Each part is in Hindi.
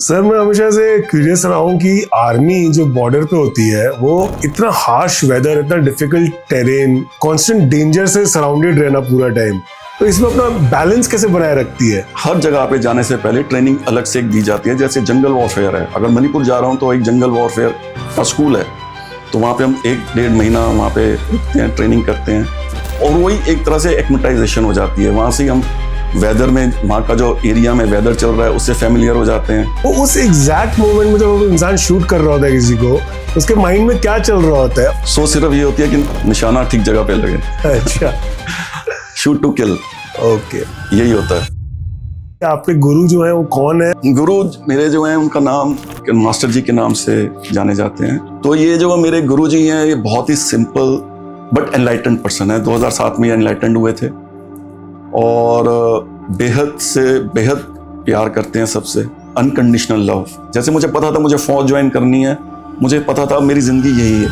सर मैं हमेशा से क्यूरियस रहा हूँ कि आर्मी जो बॉर्डर पे होती है वो इतना हार्श वेदर, इतना डिफिकल्ट टेरेन, कांस्टेंट डेंजर से सराउंडेड रहना पूरा टाइम, तो इसमें अपना बैलेंस कैसे बनाए रखती है? हर जगह पे जाने से पहले ट्रेनिंग अलग से दी जाती है। जैसे जंगल वॉरफेयर है, अगर मणिपुर जा रहा हूँ तो एक जंगल वॉरफेयर का स्कूल है, तो वहाँ पे हम 1-1.5 महीना वहाँ पे रुकते हैं, ट्रेनिंग करते हैं और वही एक तरह से एक्मेटाइजेशन हो जाती है। वहाँ से हम वेदर में, वहाँ का जो एरिया में वेदर चल रहा है उससे फेमिलियर हो जाते हैं। वो उस एग्जैक्ट मोमेंट में जब इंसान शूट कर रहा होता है किसी को, उसके माइंड में क्या चल रहा होता है? सोच सिर्फ ये होती है कि निशाना ठीक जगह पे लगे। अच्छा। शूट टू किल, ओके, यही होता है। आपके गुरु जो है वो कौन है? गुरु मेरे जो हैं उनका नाम मास्टर जी के नाम से जाने जाते हैं। तो ये जो मेरे गुरु जी हैं ये बहुत ही सिंपल बट एनलाइटेंड पर्सन है। 2007 में एनलाइटेंड हुए थे और बेहद से बेहद प्यार करते हैं सबसे, अनकंडीशनल लव। जैसे मुझे पता था मुझे फौज ज्वाइन करनी है, मुझे पता था मेरी जिंदगी यही है।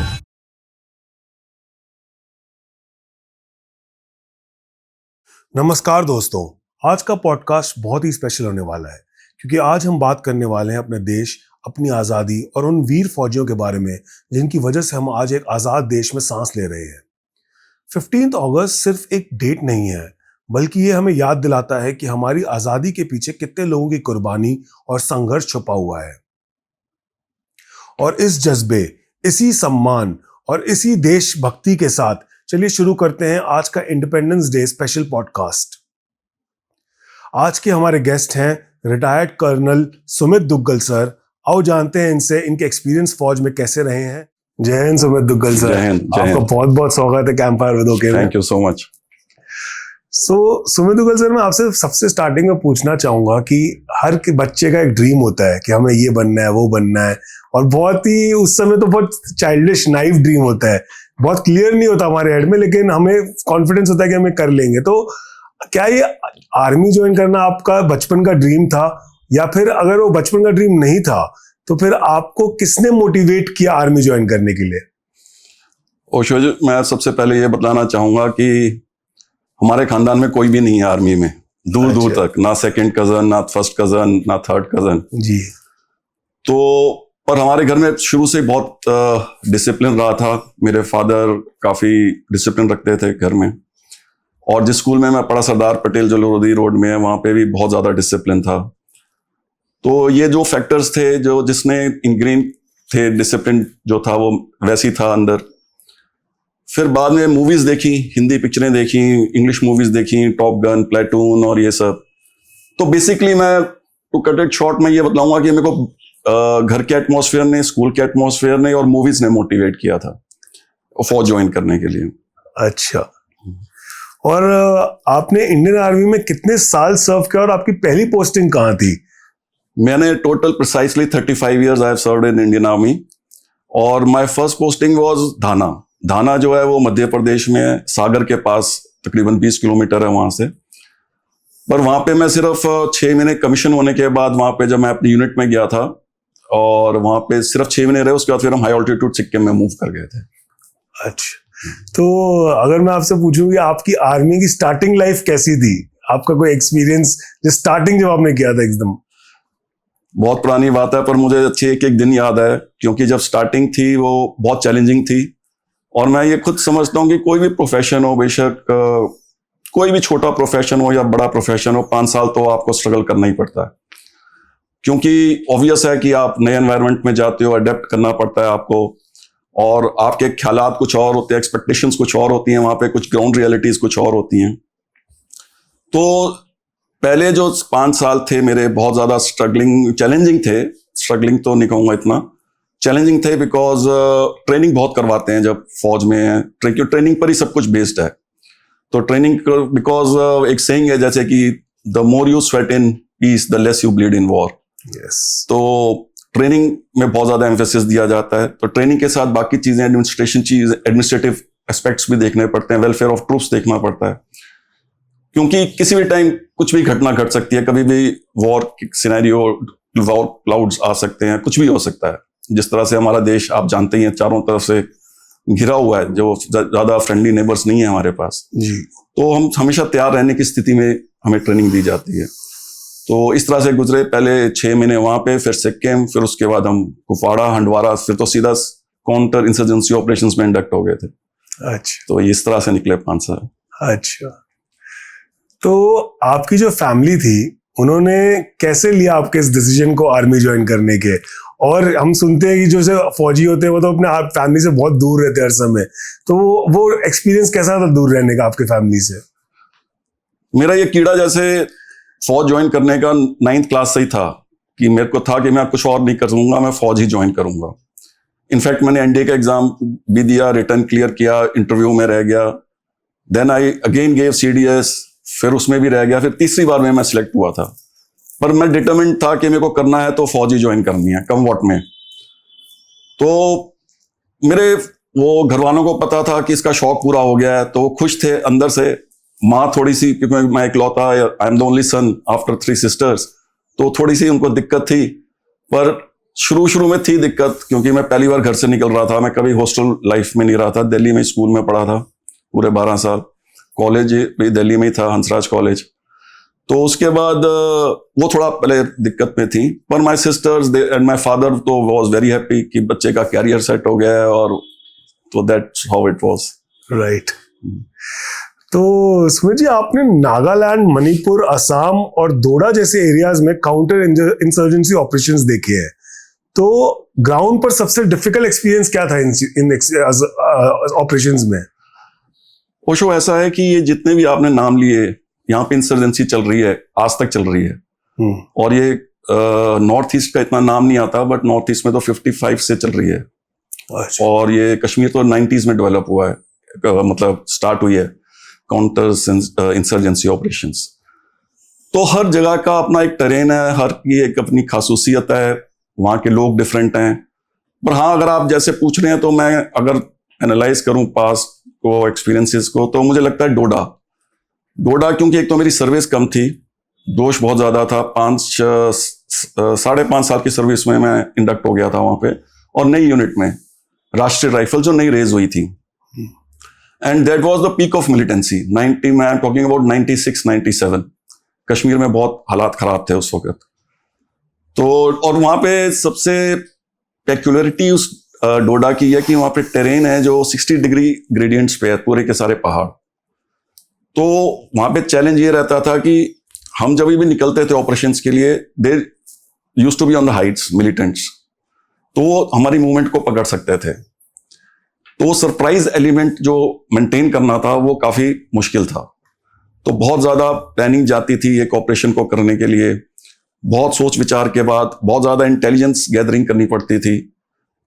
नमस्कार दोस्तों, आज का पॉडकास्ट बहुत ही स्पेशल होने वाला है क्योंकि आज हम बात करने वाले हैं अपने देश, अपनी आज़ादी और उन वीर फौजियों के बारे में जिनकी वजह से हम आज एक आज़ाद देश में सांस ले रहे हैं। 15 अगस्त सिर्फ एक डेट नहीं है, बल्कि ये हमें याद दिलाता है कि हमारी आज़ादी के पीछे कितने लोगों की कुर्बानी और संघर्ष छुपा हुआ है। और इस जज्बे, इसी सम्मान और इसी देशभक्ति के साथ चलिए शुरू करते हैं आज का इंडिपेंडेंस डे स्पेशल पॉडकास्ट। आज के हमारे गेस्ट हैं retired colonel Sumit Duggal sir. आओ जानते हैं इनसे इनके एक्सपीरियंस फौज में कैसे रहे हैं। जय हिंद सुमित दुग्गल सर। आपका बहुत बहुत स्वागत है कैंपफायर विद ओके में। Thank you so much. Sumit Duggal sir, मैं आपसे सबसे स्टार्टिंग में पूछना चाहूंगा कि हर बच्चे का एक ड्रीम होता है कि हमें ये बनना है, वो बनना है, और बहुत ही उस समय तो बहुत चाइल्डिश नाइव ड्रीम होता है, बहुत क्लियर नहीं होता हमारे हेड में, लेकिन हमें कॉन्फिडेंस होता है कि हमें कर लेंगे। तो क्या ये आर्मी ज्वाइन करना आपका बचपन का ड्रीम था, या फिर अगर वो बचपन का ड्रीम नहीं था तो फिर आपको किसने मोटिवेट किया आर्मी ज्वाइन करने के लिए? ओशो जी, मैं सबसे पहले ये बताना चाहूंगा कि हमारे खानदान में कोई भी नहीं है आर्मी में, दूर दूर तक, ना सेकंड कजन, ना फर्स्ट कजन, ना थर्ड कजन जी। तो पर हमारे घर में शुरू से बहुत डिसिप्लिन रहा था। मेरे फादर काफी डिसिप्लिन रखते थे घर में, और जिस स्कूल में मैं पढ़ा सरदार पटेल जो लोधी रोड में है, वहां पे भी बहुत ज्यादा डिसिप्लिन था। तो ये जो फैक्टर्स थे जो जिसने इनग्रेन थे, डिसिप्लिन जो था वो वैसी था अंदर। फिर बाद में मूवीज देखी, हिंदी पिक्चरें देखी, इंग्लिश मूवीज देखी, टॉप गन, प्लेटून और ये सब। तो बेसिकली मैं टू कट इट शॉर्ट में ये बताऊंगा कि मेरे को घर के एटमॉस्फेयर ने, स्कूल के एटमॉस्फेयर ने और मूवीज ने मोटिवेट किया था फौज ज्वाइन करने के लिए। अच्छा। और आपने इंडियन आर्मी में कितने साल सर्व किया और आपकी पहली पोस्टिंग कहाँ थी? मैंने total precisely 35 years I have served in Indian army, और माय फर्स्ट पोस्टिंग वाज धाना। धाना जो है वो मध्य प्रदेश में है, सागर के पास, तकरीबन 20 किलोमीटर है वहां से। पर वहां पे मैं सिर्फ 6 महीने कमीशन होने के बाद, वहां पे जब मैं अपनी यूनिट में गया था और वहां पे सिर्फ 6 महीने रहे, उसके बाद फिर हम हाई ऑल्टीट्यूड सिक्किम में मूव कर गए थे। अच्छा, तो अगर मैं आपसे पूछूं कि आपकी आर्मी की स्टार्टिंग लाइफ कैसी थी, आपका कोई एक्सपीरियंस जो स्टार्टिंग जब आपने किया था? एकदम बहुत पुरानी बात है, पर मुझे अच्छे एक एक दिन याद है, क्योंकि जब स्टार्टिंग थी वो बहुत चैलेंजिंग थी। और मैं ये खुद समझता हूँ कि कोई भी प्रोफेशन हो, बेशक कोई भी छोटा प्रोफेशन हो या बड़ा प्रोफेशन हो, 5 साल तो आपको स्ट्रगल करना ही पड़ता है, क्योंकि ऑब्वियस है कि आप नए एनवायरनमेंट में जाते हो, अडेप्ट करना पड़ता है आपको, और आपके ख्यालात कुछ और होते हैं, एक्सपेक्टेशंस कुछ और होती हैं, वहां पे कुछ ग्राउंड रियलिटीज कुछ और होती हैं। तो पहले जो 5 साल थे मेरे बहुत ज्यादा चैलेंजिंग थे। स्ट्रगलिंग तो नहीं कहूंगा, इतना चैलेंजिंग थे बिकॉज ट्रेनिंग बहुत करवाते हैं जब फौज में है, ट्रेनिंग पर ही सब कुछ बेस्ड है। तो ट्रेनिंग बिकॉज एक सेइंग है जैसे कि the more you sweat in peace the less you bleed in war. तो ट्रेनिंग में बहुत ज्यादा एम्फेसिस दिया जाता है। तो ट्रेनिंग के साथ बाकी चीजें, एडमिनिस्ट्रेटिव एस्पेक्ट्स भी देखने पड़ते हैं, वेलफेयर ऑफ ट्रूप्स देखना पड़ता है, क्योंकि किसी भी टाइम कुछ भी घटना घट सकती है, कभी भी वॉर सिनेरियो, वॉर क्लाउड्स आ सकते हैं, कुछ भी हो सकता है। जिस तरह से हमारा देश आप जानते ही हैं, चारों तरफ से घिरा हुआ है, जो ज्यादा फ्रेंडली नेबर्स नहीं है हमारे पास जी। तो हम हमेशा तैयार रहने की स्थिति में हमें ट्रेनिंग दी जाती है। तो इस तरह से गुजरे पहले 6 महीने वहां पे, फिर सिक्किम, फिर उसके बाद हम कुपवाड़ा, हंडवारा, फिर तो सीधा काउंटर इंसर्जेंसी ऑपरेशंस में इंडक्ट हो गए थे। अच्छा तो इस तरह से निकले 5 साल। अच्छा। तो आपकी जो फैमिली थी उन्होंने कैसे लिया आपके इस डिसीजन को आर्मी ज्वाइन करने के? और हम सुनते हैं कि जो से फौजी होते हैं वो तो अपने फैमिली से बहुत दूर रहते हैं हर समय, तो वो एक्सपीरियंस कैसा था दूर रहने का आपके फैमिली से? मेरा ये कीड़ा जैसे फौज ज्वाइन करने का 9th क्लास से ही था कि मेरे को था कि मैं कुछ और नहीं करूंगा, मैं फौज ही ज्वाइन करूंगा। इनफैक्ट मैंने एनडीए का एग्जाम भी दिया, रिटर्न क्लियर किया, इंटरव्यू में रह गया, then I again gave CDS, फिर उसमें भी रह गया, फिर तीसरी बार में मैं सिलेक्ट हुआ था। पर मैं डिटरमिन्ड था कि मेरे को करना है तो फौज ही ज्वाइन करनी है, कम वॉट में। तो मेरे वो घर वालों को पता था कि इसका शौक पूरा हो गया है, तो वो खुश थे अंदर से। माँ थोड़ी सी, क्योंकि मैं इकलौता, I am the only son after 3 sisters, तो थोड़ी सी उनको दिक्कत थी। पर शुरू में थी दिक्कत, क्योंकि मैं पहली बार घर से निकल रहा था, मैं कभी हॉस्टल लाइफ में नहीं रहा था। दिल्ली में स्कूल में पढ़ा था पूरे 12 साल, कॉलेज भी दिल्ली में ही था, हंसराज कॉलेज। तो उसके बाद वो थोड़ा पहले दिक्कत में थी। पर my sister's and my father तो वाज वेरी हैप्पी कि बच्चे का कैरियर सेट हो गया है, और तो that's how it was. Right. तो सुमित जी, आपने नागालैंड, मणिपुर, असम और दोडा जैसे एरियाज में काउंटर इंसर्जेंसी ऑपरेशंस देखे हैं, तो ग्राउंड पर सबसे डिफिकल्ट एक्सपीरियंस क्या था इन ऑपरेशंस में? ओशो, ऐसा है कि ये जितने भी आपने नाम लिए, यहाँ पे इंसर्जेंसी चल रही है, आज तक चल रही है। और ये नॉर्थ ईस्ट का इतना नाम नहीं आता, बट नॉर्थ ईस्ट में तो 55 से चल रही है। अच्छा। और ये कश्मीर तो 90s में डेवलप हुआ है, मतलब स्टार्ट हुई है काउंटर इंसर्जेंसी ऑपरेशंस। तो हर जगह का अपना एक टेरेन है, हर की एक अपनी खासूसियत है, वहाँ के लोग डिफरेंट हैं। पर हाँ, अगर आप जैसे पूछ रहे हैं, तो मैं अगर एनालाइज करूं पास्ट को, एक्सपीरियंसेस को, तो मुझे लगता है डोडा, क्योंकि एक तो मेरी सर्विस कम थी, जोश बहुत ज्यादा था। 5.5 साल की सर्विस में मैं इंडक्ट हो गया था वहां पे, और नई यूनिट में, राष्ट्रीय राइफल जो नई रेज हुई थी। And that was the peak of militancy. 90 में, I am talking about 96, 97। Kashmir में बहुत हालात खराब थे उस वक्त। तो और वहां पे सबसे पेक्युलरिटी उस डोडा की है कि वहां पे टेरेन है जो 60 डिग्री ग्रेडियंट्स पे है, पूरे के सारे पहाड़। तो वहां पे चैलेंज ये रहता था कि हम जब भी निकलते थे ऑपरेशंस के लिए, they used to be on the heights militants, तो वो हमारी मूवमेंट को पकड़ सकते थे। तो सरप्राइज एलिमेंट जो मेंटेन करना था वो काफी मुश्किल था। तो बहुत ज्यादा प्लानिंग जाती थी एक ऑपरेशन को करने के लिए, बहुत सोच विचार के बाद बहुत ज्यादा इंटेलिजेंस गैदरिंग करनी पड़ती थी।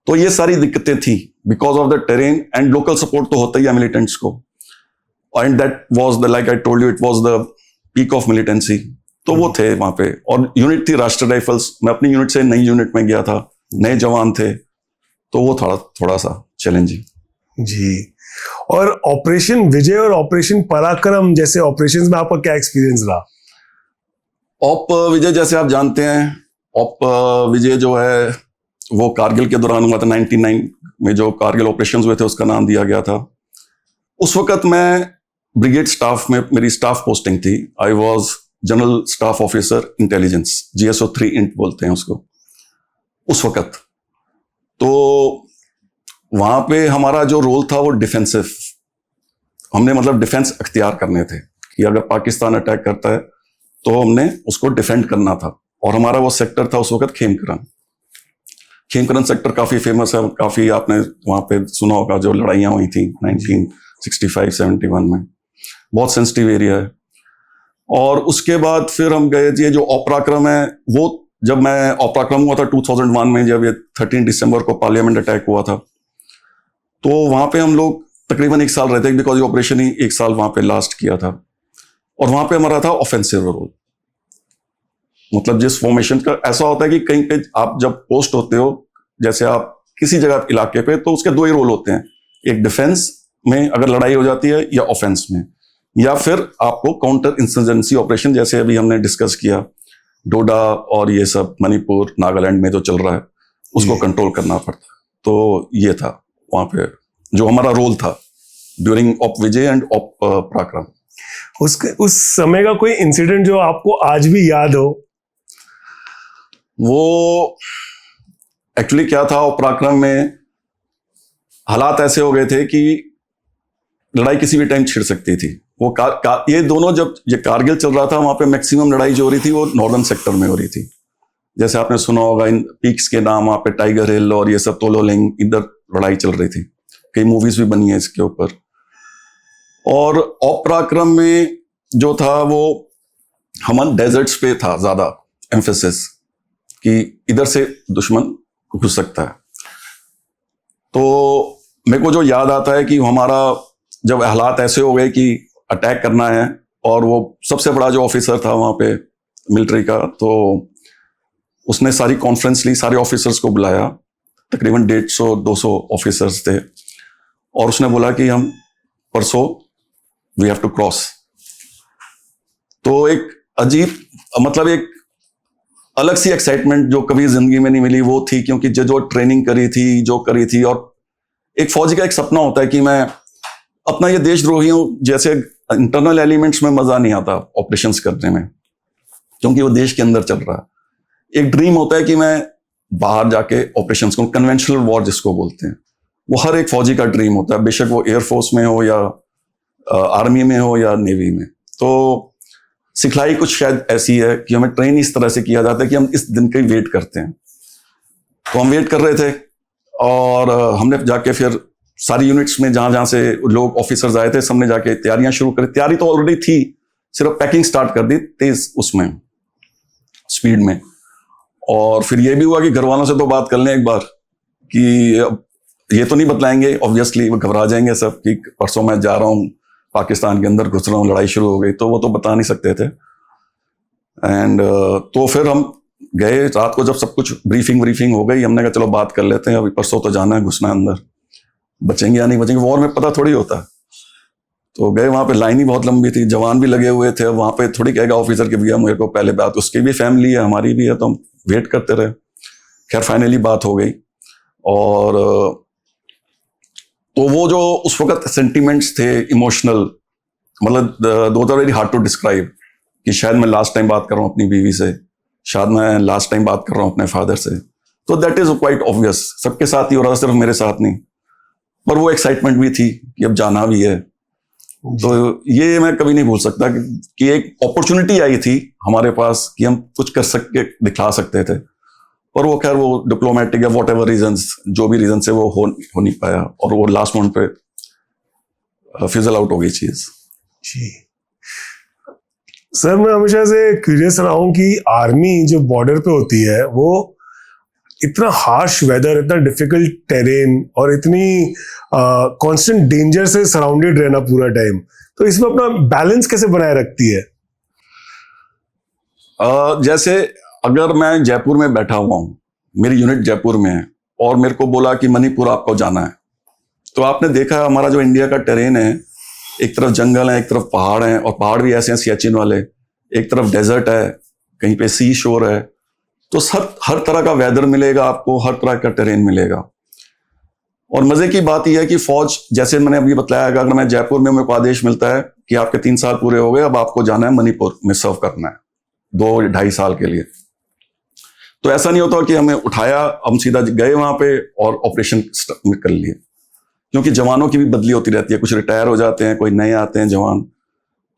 तो ये सारी दिक्कतें थी because of the terrain, and local support तो होता ही है मिलिटेंट्स को। And that was the, like I told you, it was the peak of militancy. तो वो थे वहां पे, और यूनिट थी राष्ट्रीय राइफल्स। मैं अपनी यूनिट से नई यूनिट में गया था, नए जवान थे, तो वो थोड़ा सा चैलेंजिंग। जी। और ऑपरेशन विजय और ऑपरेशन पराक्रम जैसे ऑपरेशंस में आपका क्या एक्सपीरियंस रहा? ऑप विजय जैसे आप जानते हैं, ऑप विजय जो है वो कारगिल के दौरान हुआ था। 99 में जो कारगिल ऑपरेशंस हुए थे उसका नाम दिया गया था। उस वक्त मैं ब्रिगेड स्टाफ में, मेरी स्टाफ पोस्टिंग थी। I was general staff officer intelligence, GSO 3 int बोलते हैं उसको उस वक्त। तो वहां पे हमारा जो रोल था वो डिफेंसिव, हमने मतलब डिफेंस अख्तियार करने थे कि अगर पाकिस्तान अटैक करता है तो हमने उसको डिफेंड करना था। और हमारा वो सेक्टर था उस वक्त खेमकरन सेक्टर काफी फेमस है, काफी आपने वहां पे सुना होगा, जो लड़ाइयां हुई थी 1965-71 में, बहुत सेंसिटिव एरिया है। और उसके बाद फिर हम गए, ये जो ऑपराक्रम है, वो जब मैं ऑपराक्रम हुआ था 2001 में, जब ये 13 दिसंबर को पार्लियामेंट अटैक हुआ था, तो वहां पे हम लोग तकरीबन 1 साल रहे थे, बिकॉज ऑपरेशन ही 1 साल वहां पे लास्ट किया था। और वहां पे हमारा था ऑफेंसिव रोल। मतलब जिस फॉर्मेशन का ऐसा होता है कि कहीं पे आप जब पोस्ट होते हो, जैसे आप किसी जगह इलाके पे, तो उसके 2 ही रोल होते हैं, एक डिफेंस में अगर लड़ाई हो जाती है, या ऑफेंस में, या फिर आपको काउंटर इंसर्जेंसी ऑपरेशन, जैसे अभी हमने डिस्कस किया डोडा और ये सब मणिपुर नागालैंड में जो चल रहा है, उसको कंट्रोल करना पड़ता। तो ये था वहां पे जो हमारा रोल था during op Vijay and op पराक्रम। उस समय का कोई इंसिडेंट जो आपको आज भी याद हो, वो एक्चुअली क्या था, और पराक्रम में हालात ऐसे हो गए थे कि लड़ाई किसी भी टाइम छिड़ सकती थी। वो ये दोनों, जब ये कारगिल चल रहा था, वहां पे मैक्सिमम लड़ाई जो हो रही थी वो नॉर्दर्न सेक्टर में हो रही थी। जैसे आपने सुना होगा इन पीक्स के नाम, वहां पे टाइगर हिल और ये सब, तोलोलिंग, इधर लड़ाई चल रही थी। कई मूवीज भी बनी है इसके ऊपर। और पराक्रम में जो था वो हमन डेजर्ट्स पे था ज्यादा एम्फेसिस, कि इधर से दुश्मन घुस सकता है। तो मेरे को जो याद आता है कि हमारा जब हालात ऐसे हो गए कि अटैक करना है, और वो सबसे बड़ा जो ऑफिसर था वहां पे मिलिट्री का, तो उसने सारी कॉन्फ्रेंस ली, सारे ऑफिसर्स को बुलाया, तकरीबन 150-200 ऑफिसर्स थे, और उसने बोला कि हम परसों वी हैव टू क्रॉस। तो एक अजीब, मतलब एक अलग सी एक्साइटमेंट जो कभी जिंदगी में नहीं मिली वो थी, क्योंकि जो ट्रेनिंग करी थी, जो करी थी, और एक फौजी का एक सपना होता है कि मैं अपना ये देशद्रोही हूं। जैसे इंटरनल एलिमेंट्स में मजा नहीं आता ऑपरेशंस करने में, क्योंकि वो देश के अंदर चल रहा है। एक ड्रीम होता है कि मैं बाहर जाके ऑपरेशंस करूं, कन्वेंशनल वॉर जिसको बोलते हैं, वो हर एक फौजी का ड्रीम होता है, बेशक वो एयरफोर्स में हो या आर्मी में हो या नेवी में। तो सिखलाई कुछ शायद ऐसी है कि हमें ट्रेन इस तरह से किया जाता है कि हम इस दिन का ही वेट करते हैं। तो हम वेट कर रहे थे, और हमने जाके फिर सारी यूनिट्स में जहां जहां से लोग ऑफिसर्स आए थे, सबने जाके तैयारियां शुरू करी। तैयारी तो ऑलरेडी थी, सिर्फ पैकिंग स्टार्ट कर दी तेज उसमें स्पीड में। और फिर ये भी हुआ कि घर वालों से तो बात कर लें एक बार, कि अब ये तो नहीं बतलाएंगे, ऑब्वियसली वो घबरा जाएंगे सब कि परसों मैं जा रहा हूँ पाकिस्तान के अंदर, घुस रहा हूँ, लड़ाई शुरू हो गई, तो वो तो बता नहीं सकते थे। एंड तो फिर हम गए रात को, जब सब कुछ ब्रीफिंग हो गई, हमने कहा चलो बात कर लेते हैं, अभी परसों तो जाना है, घुसना है अंदर, बचेंगे या नहीं बचेंगे वॉर में पता थोड़ी होता। तो गए, वहां पे लाइन ही बहुत लंबी थी, जवान भी लगे हुए थे। वहां पे थोड़ी कहेगा ऑफिसर के भैया मेरे को पहले बात, उसकी भी फैमिली है, हमारी भी है, तो हम वेट करते रहे। खैर फाइनली बात हो गई। और तो वो जो उस वक्त सेंटिमेंट्स थे इमोशनल, मतलब those are very hard to describe, कि शायद मैं लास्ट टाइम बात कर रहा हूँ अपनी बीवी से, शायद मैं लास्ट टाइम बात कर रहा हूँ अपने फादर से। तो दैट इज क्वाइट ऑब्वियस, सबके साथ ही हो रहा था, सिर्फ मेरे साथ नहीं। पर वो एक्साइटमेंट भी थी कि अब जाना भी है। तो ये मैं कभी नहीं भूल सकता कि एक अपॉर्चुनिटी आई थी हमारे पास कि हम कुछ कर सकते, दिखा सकते थे। पर वो खैर वो डिप्लोमेटिक या वॉट एवर रीजन, जो भी रीजन से वो हो नहीं पाया, और वो लास्ट मोमेंट पे फिजल आउट हो गई चीज। जी सर, मैं हमेशा से क्यूरियस रहा हूँ कि आर्मी जो बॉर्डर पे होती है, वो इतना हार्श वेदर, इतना डिफिकल्ट टेरेन, और इतनी कांस्टेंट डेंजर से सराउंडेड रहना पूरा टाइम, तो इसमें अपना बैलेंस कैसे बनाए रखती है? जैसे अगर मैं जयपुर में बैठा हुआ हूँ, मेरी यूनिट जयपुर में है, और मेरे को बोला कि मणिपुर आपको जाना है, तो आपने देखा हमारा जो इंडिया का टेरेन है, एक तरफ जंगल है, एक तरफ पहाड़ है, और पहाड़ भी ऐसे हैं सियाचिन वाले, एक तरफ डेजर्ट है, कहीं पे सी शोर है। तो हर तरह का वेदर मिलेगा आपको, हर तरह का टेरेन मिलेगा। और मजे की बात यह है कि फौज, जैसे मैंने अभी बताया, अगर मैं जयपुर में, मेरे को आदेश मिलता है कि आपके 3 साल पूरे हो गए, अब आपको जाना है मणिपुर में सर्व करना है 2-2.5 साल के लिए। तो ऐसा नहीं होता कि हमें उठाया, हम सीधा गए वहां पे और ऑपरेशन कर लिए, क्योंकि जवानों की भी बदली होती रहती है, कुछ रिटायर हो जाते हैं, कोई नए आते हैं जवान।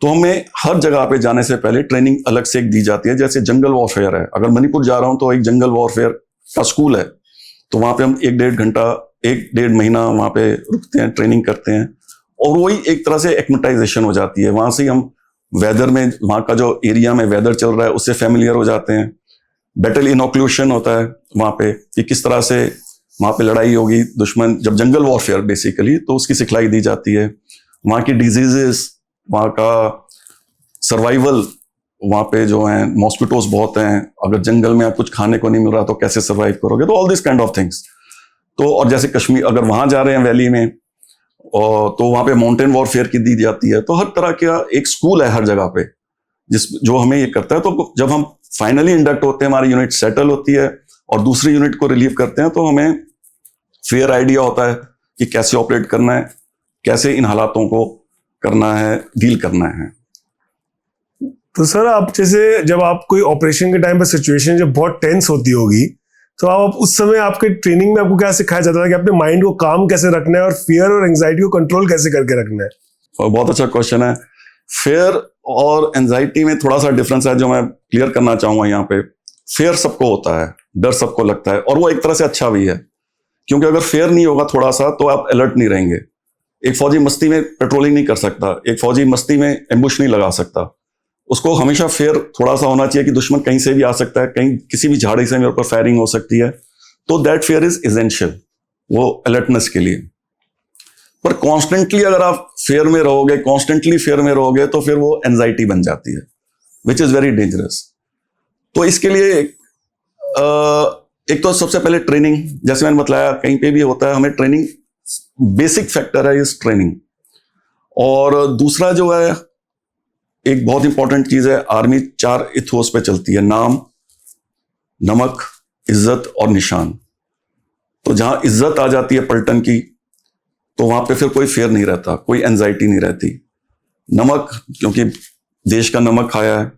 तो हमें हर जगह पे जाने से पहले ट्रेनिंग अलग से एक दी जाती है। जैसे जंगल वॉरफेयर है, अगर मणिपुर जा रहा हूं तो एक जंगल वॉरफेयर का स्कूल है, तो वहां पे हम 1-1.5 घंटा, 1-1.5 महीना वहां पे रुकते हैं, ट्रेनिंग करते हैं, और वही एक तरह से एक्मेटाइजेशन हो जाती है। वहां से हम वेदर में, वहां का जो एरिया में वेदर चल रहा है उससे फेमिलियर हो जाते हैं। बैटल इनोक्लूशन होता है वहां पे, कि किस तरह से वहां पे लड़ाई होगी, दुश्मन, जब जंगल वॉरफेयर बेसिकली, तो उसकी सिखलाई दी जाती है। वहां की डिजीजेस, वहां का सर्वाइवल, वहां पे जो है मॉस्किटोज बहुत हैं, अगर जंगल में आप कुछ खाने को नहीं मिल रहा तो कैसे सर्वाइव करोगे, तो all this kind of things. तो और जैसे कश्मीर, अगर वहां जा रहे हैं वैली में, तो वहां पे माउंटेन वॉरफेयर की दी जाती है। तो हर तरह का एक स्कूल है हर जगह पे, जो हमें ये करता है। तो जब हम फाइनली इंडक्ट होते हैं, हमारी यूनिट सेटल होती है और दूसरी यूनिट को रिलीव करते हैं, तो हमें फेयर आइडिया होता है कि कैसे ऑपरेट करना है, कैसे इन हालातों को करना है, डील करना है। तो सर आप जैसे जब आप कोई ऑपरेशन के टाइम पे सिचुएशन जब बहुत टेंस होती होगी, तो आप उस समय आपके ट्रेनिंग में आपको क्या सिखाया जाता है कि अपने माइंड को काम कैसे रखना है और फियर और एंजाइटी को कंट्रोल कैसे करके रखना है? और बहुत अच्छा क्वेश्चन है। फेयर और एंजाइटी में थोड़ा सा डिफरेंस है जो मैं क्लियर करना चाहूंगा यहाँ पे। फेयर सबको होता है, डर सबको लगता है, और वो एक तरह से अच्छा भी है, क्योंकि अगर फेयर नहीं होगा थोड़ा सा तो आप अलर्ट नहीं रहेंगे। एक फौजी मस्ती में पेट्रोलिंग नहीं कर सकता, एक फौजी मस्ती में एम्बुश नहीं लगा सकता। उसको हमेशा फेयर थोड़ा सा होना चाहिए कि दुश्मन कहीं से भी आ सकता है, कहीं किसी भी झाड़ी से मेरे ऊपर फायरिंग हो सकती है, तो दैट फेयर इज एसेंशियल, वो अलर्टनेस के लिए। पर कॉन्स्टेंटली अगर आप फेयर में रहोगे, कॉन्स्टेंटली फेयर में रहोगे, तो फिर वो एंजाइटी बन जाती है, विच इज वेरी डेंजरस। तो इसके लिए एक तो सबसे पहले ट्रेनिंग, जैसे मैंने बताया कहीं पे भी होता है, हमें ट्रेनिंग बेसिक फैक्टर है इस ट्रेनिंग। और दूसरा जो है एक बहुत इंपॉर्टेंट चीज है, आर्मी 4 इथोस पे चलती है, नाम, नमक, इज्जत और निशान। तो जहां इज्जत आ जाती है पलटन की, तो वहां पे फिर कोई फेयर नहीं रहता, कोई एंजाइटी नहीं रहती। नमक, क्योंकि देश का नमक खाया है,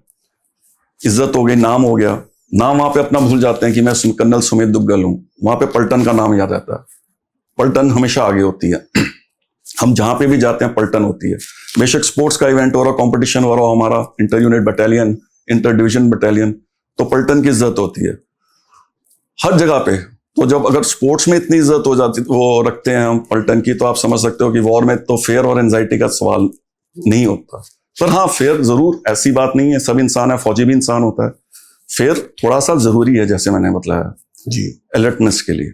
इज्जत हो गई, नाम हो गया। नाम वहां पे अपना भूल जाते हैं कि मैं कर्नल सुमित दुग्गल हूं, वहां पे पलटन का नाम याद आता है। पलटन हमेशा आगे होती है, हम जहां पे भी जाते हैं पलटन होती है। बेशक स्पोर्ट्स का इवेंट हो रहा, कंपटीशन हो रहा, हमारा inter unit battalion, inter division battalion, तो पलटन की इज्जत होती है हर जगह पे। तो जब अगर स्पोर्ट्स में इतनी इज्जत हो जाती, वो रखते हैं हम पलटन की, तो आप समझ सकते हो कि वॉर में तो फेयर और एंजाइटी का सवाल नहीं होता। पर हाँ, फेयर जरूर, ऐसी बात नहीं है, सब इंसान है, फौजी भी इंसान होता है। फेयर थोड़ा सा जरूरी है, जैसे मैंने बताया जी, अलर्टनेस के लिए।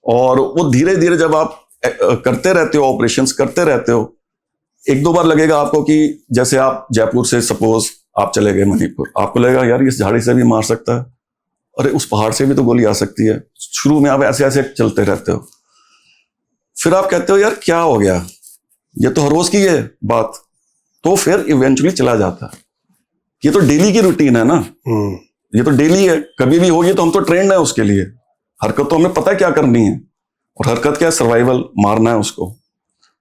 और वो धीरे धीरे जब आप करते रहते हो, ऑपरेशंस करते रहते हो, 1-2 बार लगेगा आपको कि जैसे आप जयपुर से सपोज आप चले गए मणिपुर, आपको लगेगा यार इस झाड़ी से भी मार सकता है, अरे उस पहाड़ से भी तो गोली आ सकती है। शुरू में आप ऐसे ऐसे चलते रहते हो, फिर आप कहते हो यार क्या हो गया, ये तो हर रोज की है बात, तो फिर इवेंचुअली चला जाता है। ये तो डेली की रूटीन है ना, ये तो डेली है, कभी भी होगी तो हम तो ट्रेंड है उसके लिए। हरकत तो हमें पता है क्या करनी है, और हरकत क्या है, सर्वाइवल, मारना है उसको।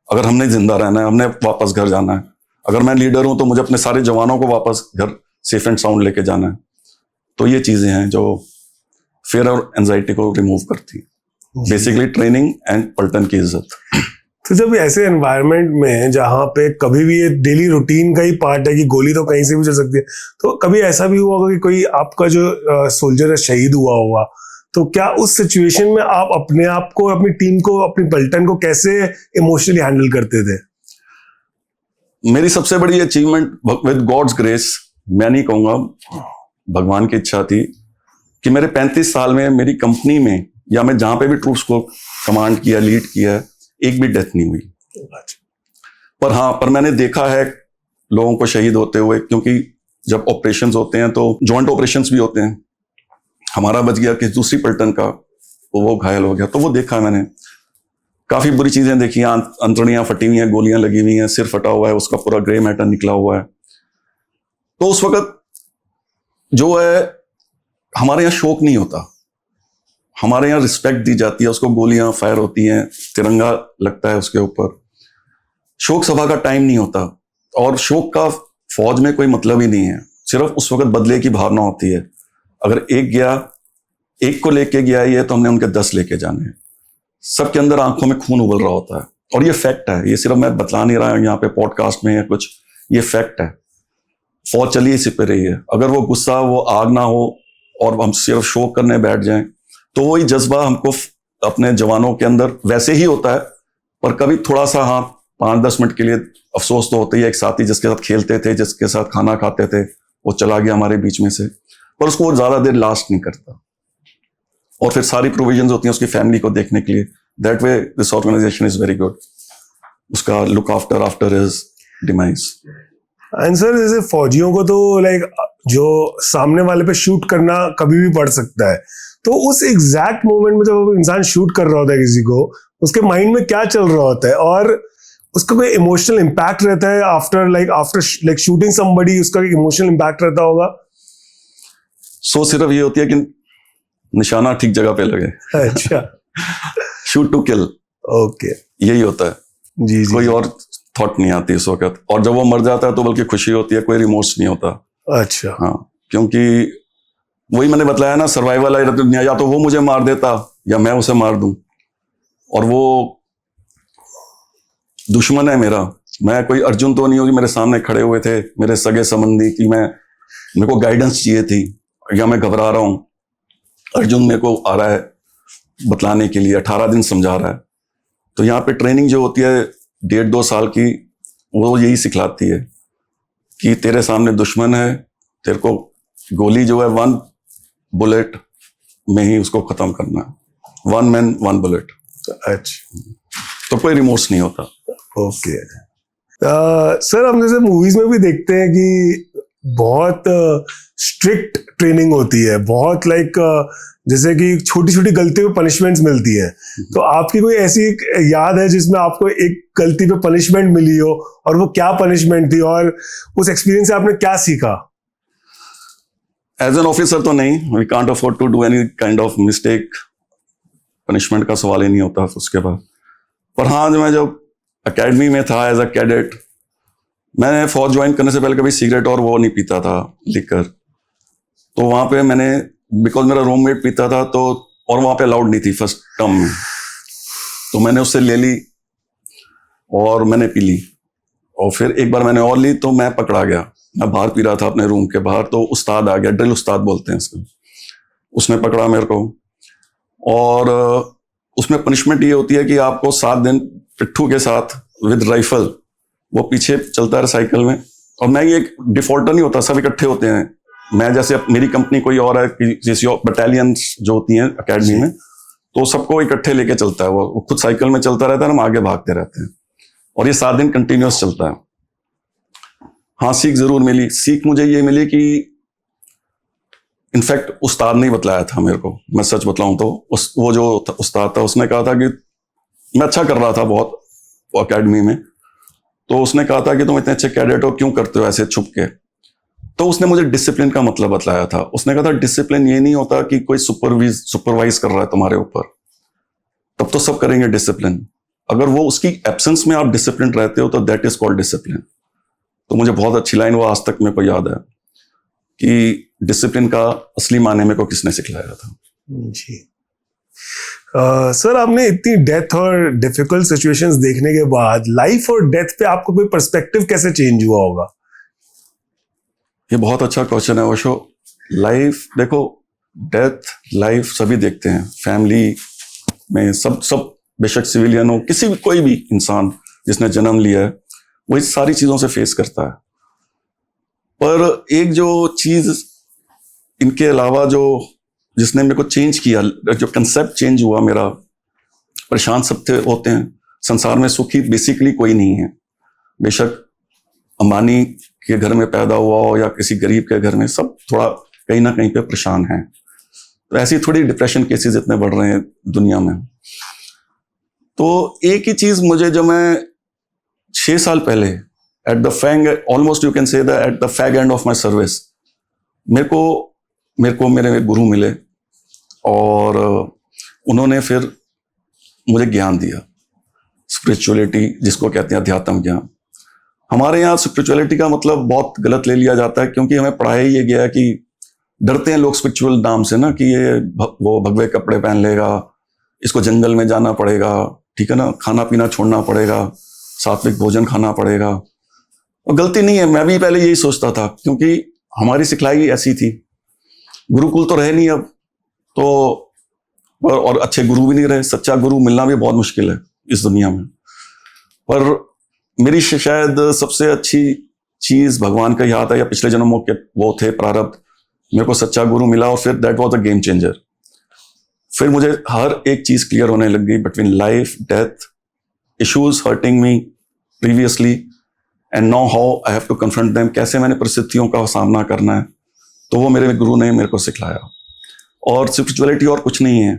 अगर हमने जिंदा रहना है, हमने वापस घर जाना है। अगर मैं लीडर हूं तो मुझे अपने सारे जवानों को वापस घर सेफ एंड साउंड लेके जाना है। तो ये चीजें हैं जो फेयर और एंजाइटी को रिमूव करती है, बेसिकली ट्रेनिंग एंड पलटन की इज्जत। तो जब ऐसे एनवायरनमेंट में जहाँ पे कभी भी ये डेली रूटीन का ही पार्ट है कि गोली तो कहीं से भी चल सकती है, तो कभी ऐसा भी हुआ होगा कि कोई आपका जो सोल्जर है शहीद हुआ होगा, तो क्या उस सिचुएशन में आप अपने आप को, अपनी टीम को, अपनी पलटन को कैसे इमोशनली हैंडल करते थे? मेरी सबसे बड़ी अचीवमेंट विद गॉड्स ग्रेस, मैं नहीं कहूंगा, भगवान की इच्छा थी कि मेरे 35 साल में मेरी कंपनी में, या मैं जहां पे भी ट्रूप्स को कमांड किया, लीड किया, एक भी डेथ नहीं हुई। पर हाँ, पर मैंने देखा है लोगों को शहीद होते हुए, क्योंकि जब ऑपरेशंस होते हैं तो जॉइंट ऑपरेशंस भी होते हैं। हमारा बच गया कि दूसरी पलटन का वो घायल हो गया, तो वो देखा मैंने। काफी बुरी चीजें देखी, अंतड़ियां फटी हुई हैं, गोलियां लगी हुई हैं, सिर फटा हुआ है, उसका पूरा ग्रे मैटर निकला हुआ है। तो उस वक्त जो है हमारे यहाँ शोक नहीं होता, हमारे यहाँ रिस्पेक्ट दी जाती है उसको। गोलियां फायर होती हैं, तिरंगा लगता है उसके ऊपर। शोक सभा का टाइम नहीं होता, और शोक का फौज में कोई मतलब ही नहीं है। सिर्फ उस वक्त बदले की भावना होती है। अगर एक गया, एक को लेके गया ये, तो हमने उनके 10 लेके जाने हैं। सबके अंदर आंखों में खून उबल रहा होता है, और ये फैक्ट है, ये सिर्फ मैं बतला नहीं रहा हूं यहाँ पे पॉडकास्ट में या कुछ, ये फैक्ट है। फौज चली इसी पे रही है। अगर वो गुस्सा, वो आग ना हो और हम सिर्फ शोक करने बैठ जाएं, तो वही जज्बा हमको अपने जवानों के अंदर वैसे ही होता है। पर कभी थोड़ा सा, हाँ, 5-10 मिनट के लिए अफसोस तो होता ही है। एक साथी जिसके साथ खेलते थे, जिसके साथ खाना खाते थे, वो चला गया हमारे बीच में से, पर उसको वो ज्यादा देर लास्ट नहीं करता। और फिर सारी प्रोविजंस होती हैं उसकी फैमिली को देखने के लिए। That way this organisation is very good, उसका look after his demise. And sir, जैसे फौजियों को तो लाइक जो सामने वाले पे शूट करना कभी भी पड़ सकता है, तो उस एग्जैक्ट मोमेंट में जब इंसान शूट कर रहा होता है किसी को, उसके माइंड में क्या चल रहा होता है, और उसका कोई इमोशनल इम्पैक्ट रहता है आफ्टर शूटिंग समबडी, उसका इमोशनल इम्पैक्ट रहता होगा? सो सिर्फ ये होती है कि निशाना ठीक जगह पे लगे। अच्छा। शूट टू किल, ओके, यही होता है। जी जी। कोई और थॉट नहीं आती इस वक्त, और जब वो मर जाता है तो बल्कि खुशी होती है, कोई रिमोर्स नहीं होता। अच्छा। हाँ, क्योंकि वही मैंने बताया ना, सर्वाइवल है, या तो वो मुझे मार देता या मैं उसे मार दूं, और वो दुश्मन है मेरा। मैं कोई अर्जुन तो नहीं हूं कि मेरे सामने खड़े हुए थे मेरे सगे संबंधी कि मेरे को गाइडेंस चाहिए थी या मैं घबरा रहा हूं। अर्जुन मेरे को आ रहा है बतलाने के लिए, 18 दिन समझा रहा है। तो यहाँ पे ट्रेनिंग जो होती है 1.5-2 साल की, वो यही सिखलाती है कि तेरे सामने दुश्मन है, तेरे को गोली जो है 1 बुलेट में ही उसको खत्म करना है। 1 मैन 1 बुलेट। अच्छा, तो कोई रिमोर्स नहीं होता। ओके। सर, हम जैसे मूवीज में भी देखते हैं कि बहुत स्ट्रिक्ट ट्रेनिंग होती है, बहुत जैसे कि छोटी छोटी गलतियों पे पनिशमेंट्स मिलती है। तो आपकी कोई ऐसी याद है जिसमें आपको एक गलती पे पनिशमेंट मिली हो, और वो क्या पनिशमेंट थी, और उस एक्सपीरियंस से आपने क्या सीखा? एज एन ऑफिसर तो नहीं, we can't afford to do any kind of mistake, punishment का सवाल ही नहीं होता उसके बाद। पर हाँ, मैं जब एकेडमी में था एज अ कैडेट, मैंने फौज ज्वाइन करने से पहले कभी सिगरेट और वो नहीं पीता था, लिकर। तो वहां पे मैंने, बिकॉज मेरा रूममेट पीता था, तो और वहां पे अलाउड नहीं थी फर्स्ट टर्म में, तो मैंने उससे ले ली और मैंने पी ली। और फिर एक बार मैंने और ली तो मैं पकड़ा गया। मैं बाहर पी रहा था अपने रूम के बाहर, तो उस्ताद आ गया, ड्रिल उस्ताद बोलते हैं इसको, उसने पकड़ा मेरे को। और उसमें पनिशमेंट ये होती है कि आपको 7 दिन पिट्ठू के साथ विद राइफल, वो पीछे चलता है साइकिल में। और मैं ये डिफॉल्टर नहीं होता, सब इकट्ठे होते हैं। मैं जैसे मेरी कंपनी कोई और है, किसी और बटालियन जो होती हैं एकेडमी में, तो सबको इकट्ठे लेके चलता है। वो खुद साइकिल में चलता रहता है, हम आगे भागते रहते हैं, और ये 7 दिन कंटिन्यूअस चलता है। हाँ, सीख जरूर मिली। सीख मुझे ये मिली कि इनफैक्ट उस्ताद ने बतलाया था मेरे को, मैं सच बतलाऊं तो वो जो उस्ताद था उसने कहा था कि मैं अच्छा कर रहा था बहुत एकेडमी में, तो उसने कहा था कि तुम इतने अच्छे कैडेट हो, क्यों करते हो ऐसे छुप के। तो उसने मुझे डिसिप्लिन का मतलब बतलाया था। उसने कहा था डिसिप्लिन ये नहीं होता कि कोई सुपरवाइज कर रहा है तुम्हारे ऊपर, तब तो सब करेंगे डिसिप्लिन। अगर वो उसकी एब्सेंस में आप डिसिप्लिन रहते हो तो दैट इज कॉल्ड डिसिप्लिन। तो मुझे बहुत अच्छी लाइन वो आज तक मेरे को याद है कि डिसिप्लिन का असली माने मेरे को किसने सिखलाया था। जी। सर, आपने इतनी डेथ और डिफिकल्ट सिचुएशंस देखने के बाद लाइफ और डेथ पे आपको कोई पर्सपेक्टिव कैसे चेंज हुआ होगा? ये बहुत अच्छा क्वेश्चन है ओशो। लाइफ देखो, डेथ लाइफ सभी देखते हैं, फैमिली में सब बेशक सिविलियन हो, किसी भी कोई भी इंसान जिसने जन्म लिया है वो इस सारी चीजों से फेस करता है। पर एक जो चीज इनके अलावा जो जिसने मेरे को चेंज किया, जो कंसेप्ट चेंज हुआ मेरा, परेशान सब होते हैं संसार में, सुखी बेसिकली कोई नहीं है। बेशक अंबानी के घर में पैदा हुआ हो या किसी गरीब के घर में, सब थोड़ा कहीं ना कहीं पे परेशान हैं। तो ऐसी थोड़ी डिप्रेशन केसेस इतने बढ़ रहे हैं दुनिया में। तो एक ही चीज मुझे, जो मैं 6 साल पहले at the fag, almost you can say that at the fag end of my service, मेरे को मेरे गुरु मिले और उन्होंने फिर मुझे ज्ञान दिया, स्पिरिचुअलिटी जिसको कहते हैं, अध्यात्म ज्ञान। हमारे यहाँ स्पिरिचुअलिटी का मतलब बहुत गलत ले लिया जाता है, क्योंकि हमें पढ़ाया ये गया कि डरते हैं लोग स्पिरिचुअल नाम से ना, कि ये वो भगवे कपड़े पहन लेगा, इसको जंगल में जाना पड़ेगा, ठीक है ना, खाना पीना छोड़ना पड़ेगा, सात्विक भोजन खाना पड़ेगा। और गलती नहीं है, मैं भी पहले यही सोचता था, क्योंकि हमारी सिखलाई ऐसी थी। गुरुकुल तो रहे नहीं अब तो, और अच्छे गुरु भी नहीं रहे। सच्चा गुरु मिलना भी बहुत मुश्किल है इस दुनिया में। पर मेरी शायद सबसे अच्छी चीज भगवान का याद है, या पिछले जन्मों के वो थे प्रारब्ध, मेरे को सच्चा गुरु मिला, और फिर that was a game changer. फिर मुझे हर एक चीज क्लियर होने लग गई, between life, death, issues hurting me previously and now how I have to confront them, कैसे मैंने परिस्थितियों का सामना करना है। तो वो मेरे गुरु ने मेरे को सिखलाया। और स्पिरिचुअलिटी और कुछ नहीं है,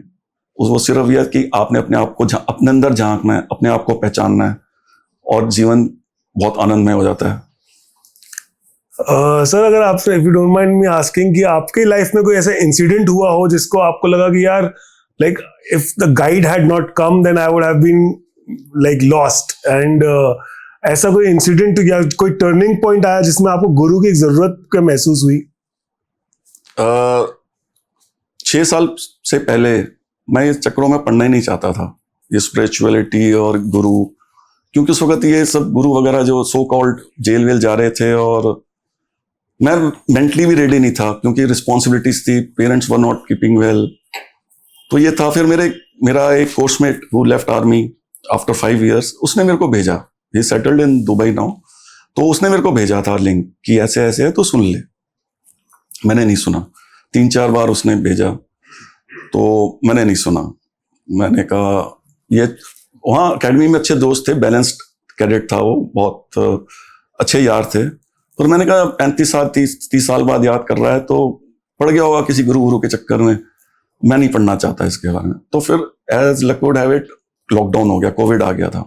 वो सिर्फ यह कि आपने अपने आप को अपने अंदर झांकना है, अपने आप को पहचानना है, और जीवन बहुत आनंदमय हो जाता है। सर, अगर आपसे, if you don't mind me asking, कि आपकी लाइफ में कोई ऐसा इंसिडेंट हुआ हो जिसको आपको लगा कि यार, like if the guide had not come then I would have been like lost, and ऐसा कोई इंसिडेंट या कोई टर्निंग पॉइंट आया जिसमें आपको गुरु की जरूरत का महसूस हुई? 6 साल से पहले मैं इस चक्रों में पढ़ना ही नहीं चाहता था, ये स्पिरिचुअलिटी और गुरु, क्योंकि उस वक्त ये सब गुरु वगैरह जो सो कॉल्ड जेल वेल जा रहे थे, और मैं मेंटली भी रेडी नहीं था क्योंकि रिस्पॉन्सिबिलिटीज थी, parents were not keeping well. तो ये था। फिर मेरा एक coursemate who left army after 5 years, उसने मेरे को भेजा, ही सेटल्ड इन दुबई नाउ, तो उसने मेरे को भेजा था लिंक कि ऐसे ऐसे है तो सुन ले। मैंने नहीं सुना, 3-4 बार उसने भेजा तो मैंने नहीं सुना। मैंने कहा ये, वहाँ अकेडमी में अच्छे दोस्त थे, बैलेंस्ड कैडेट था वो, बहुत अच्छे यार थे, पर मैंने कहा 30 साल बाद याद कर रहा है तो पढ़ गया होगा किसी गुरु के चक्कर में, मैं नहीं पढ़ना चाहता इसके बारे में। तो फिर as luck would have it, lockdown हो गया, कोविड आ गया था,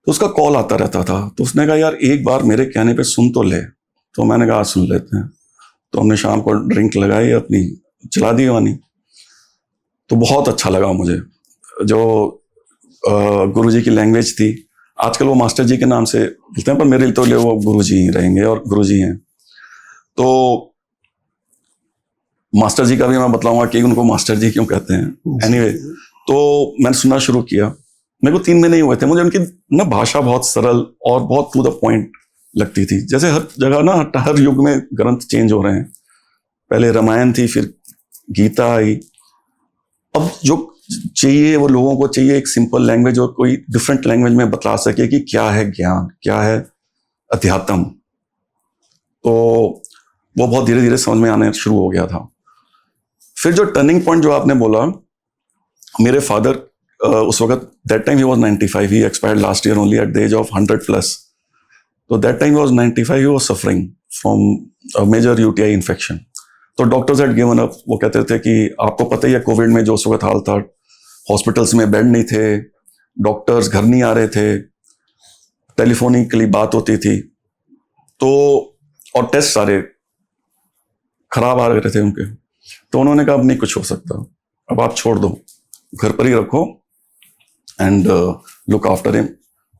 तो उसका कॉल आता रहता था। तो उसने कहा यार एक बार मेरे कहने पे सुन तो ले। तो मैंने कहा सुन लेते हैं। तो हमने शाम को ड्रिंक लगाई, अपनी चला दी वानी। तो बहुत अच्छा लगा मुझे, जो गुरुजी की लैंग्वेज थी। आजकल वो मास्टर जी के नाम से बोलते हैं, पर मेरे तो लिए वो गुरुजी ही रहेंगे और गुरुजी हैं। तो मास्टर जी का भी मैं बतलाऊंगा कि उनको मास्टर जी क्यों कहते हैं। एनीवे, तो मैंने सुनना शुरू किया। मेरे को 3 महीने ही हुए थे। मुझे उनकी ना भाषा बहुत सरल और बहुत टू द पॉइंट लगती थी। जैसे हर जगह ना, हर युग में ग्रंथ चेंज हो रहे हैं। पहले रामायण थी, फिर गीता आई। अब जो चाहिए वो लोगों को चाहिए एक सिंपल लैंग्वेज, और कोई डिफरेंट लैंग्वेज में बता सके कि क्या है ज्ञान, क्या है अध्यात्म। तो वो बहुत धीरे धीरे समझ में आने शुरू हो गया था। फिर जो टर्निंग पॉइंट जो आपने बोला, मेरे फादर उस वक्त, that time he was 95, he expired last year only at the age of 100+। तो that time he was 95, he was suffering from major UTI infection. तो डॉक्टर्स हैड गिवन अप। वो कहते थे कि आपको पता ही है कोविड में जो उस वक्त हाल था, हॉस्पिटल्स में बेड नहीं थे, डॉक्टर्स घर नहीं आ रहे थे, टेलीफोनिकली बात होती थी, तो और टेस्ट सारे खराब आ रहे थे उनके। तो उन्होंने कहा अब नहीं कुछ हो सकता, अब आप छोड़ दो, घर पर ही रखो, and look after him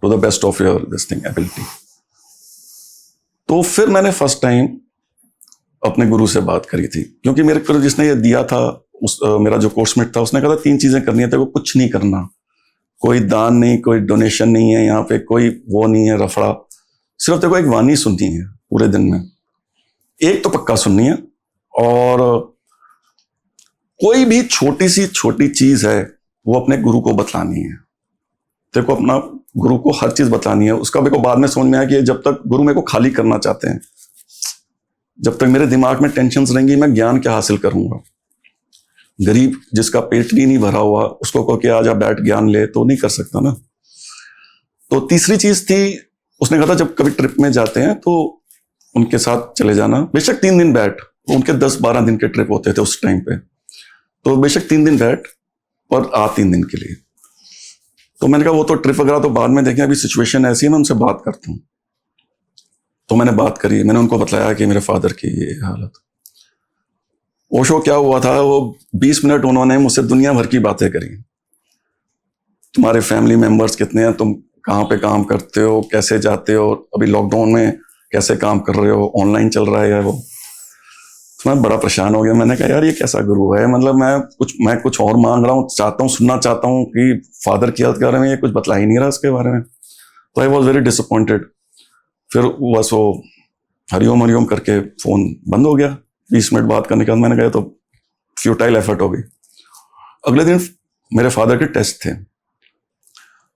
to the best of your this thing ability. तो फिर मैंने फर्स्ट टाइम अपने गुरु से बात करी थी, क्योंकि मेरे को जिसने ये दिया था, मेरा जो कोर्समेट था, उसने कहा था 3 चीजें करनी है, तेरे को कुछ नहीं करना, कोई दान नहीं, कोई डोनेशन नहीं है यहाँ पे, कोई वो नहीं है रफड़ा, सिर्फ तेरे को एक वाणी सुननी है पूरे दिन में, एक तो पक्का सुननी है, और कोई भी छोटी सी छोटी चीज है वो अपने गुरु को बतलानी है। तेरे को अपना गुरु को हर चीज बतानी है। उसका मेरे को बाद में समझ में आया कि जब तक गुरु मेरे को खाली करना चाहते हैं, जब तक मेरे दिमाग में टेंशन्स रहेंगी, मैं ज्ञान क्या हासिल करूंगा। गरीब जिसका पेट नहीं भरा हुआ, उसको कहो कि आजा बैठ ज्ञान ले, तो नहीं कर सकता ना। तो तीसरी चीज थी, उसने कहा था जब कभी ट्रिप में जाते हैं तो उनके साथ चले जाना, बेशक 3 दिन बैठ, उनके 10-12 दिन के ट्रिप होते थे उस टाइम पे, तो बेशक 3 दिन बैठ और आ 3 दिन के लिए। तो मैंने कहा वो तो ट्रिप वगैरह तो बाद में देखें, अभी सिचुएशन ऐसी है, मैं उनसे बात करता हूँ। तो मैंने बात करी, मैंने उनको बताया कि मेरे फादर की ये हालत। वो शो क्या हुआ था, वो 20 मिनट उन्होंने मुझसे दुनिया भर की बातें करी। तुम्हारे फैमिली मेंबर्स कितने हैं, तुम कहाँ पे काम करते हो, कैसे जाते हो, अभी लॉकडाउन में कैसे काम कर रहे हो, ऑनलाइन चल रहा है वो। तो मैं बड़ा परेशान हो गया। मैंने कहा यार ये कैसा गुरु है, मतलब मैं कुछ और मांग रहा हूँ, चाहता हूँ, सुनना चाहता हूँ कि फादर की हेल्थ के बारे में, ये कुछ बतला ही नहीं रहा उसके बारे में। तो आई वॉज वेरी डिसअपॉइंटेड। फिर बस वो हरिओम हरिओम करके फोन बंद हो गया। 20 मिनट बात करने के बाद मैंने कहा तो फ्यूटाइल एफर्ट हो गई। अगले दिन मेरे फादर के टेस्ट थे,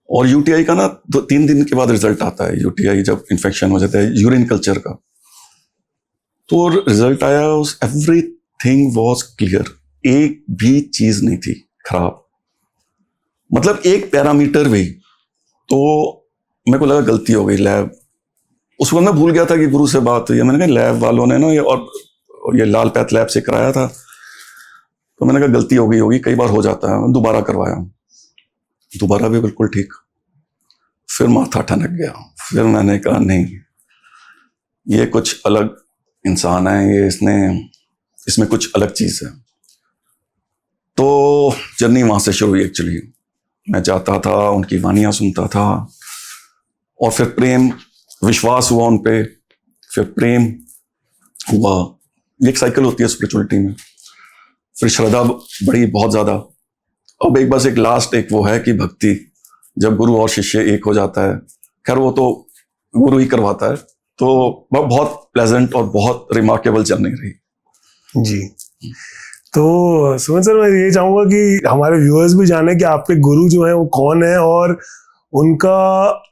और यूटीआई का ना 2-3 दिन के बाद रिजल्ट आता है। यूटीआई जब इन्फेक्शन हो जाता है, यूरिन कल्चर का, तो रिजल्ट आया, एवरीथिंग वाज क्लियर, एक भी चीज नहीं थी खराब, मतलब एक पैरामीटर भी। तो मेरे को लगा गलती हो गई, लैब। उस वक्त मैं भूल गया था कि गुरु से बात हुई है। मैंने कहा लैब वालों ने ना ये लाल पैथ लैब से कराया था, तो मैंने कहा गलती हो गई होगी, कई बार हो जाता है। दोबारा करवाया, दोबारा भी बिल्कुल ठीक। फिर माथा ठनक गया। फिर मैंने कहा नहीं, ये कुछ अलग इंसान है, ये इसमें कुछ अलग चीज है। तो जर्नी वहां से शुरू हुई। एक्चुअली मैं जाता था, उनकी वानियां सुनता था, और फिर प्रेम, विश्वास हुआ उन पे, फिर प्रेम हुआ। ये एक साइकिल होती है स्पिरिचुअलिटी में। फिर श्रद्धा बढ़ी बहुत ज्यादा। अब एक बस एक लास्ट एक वो है कि भक्ति, जब गुरु और शिष्य एक हो जाता है। खैर वो तो गुरु ही करवाता है। तो वह बहुत प्लेजेंट और बहुत रिमार्केबल जर्नी रही। जी। तो सुमन सर, मैं ये चाहूंगा कि हमारे व्यूअर्स भी जाने कि आपके गुरु जो हैं वो कौन है, और उनका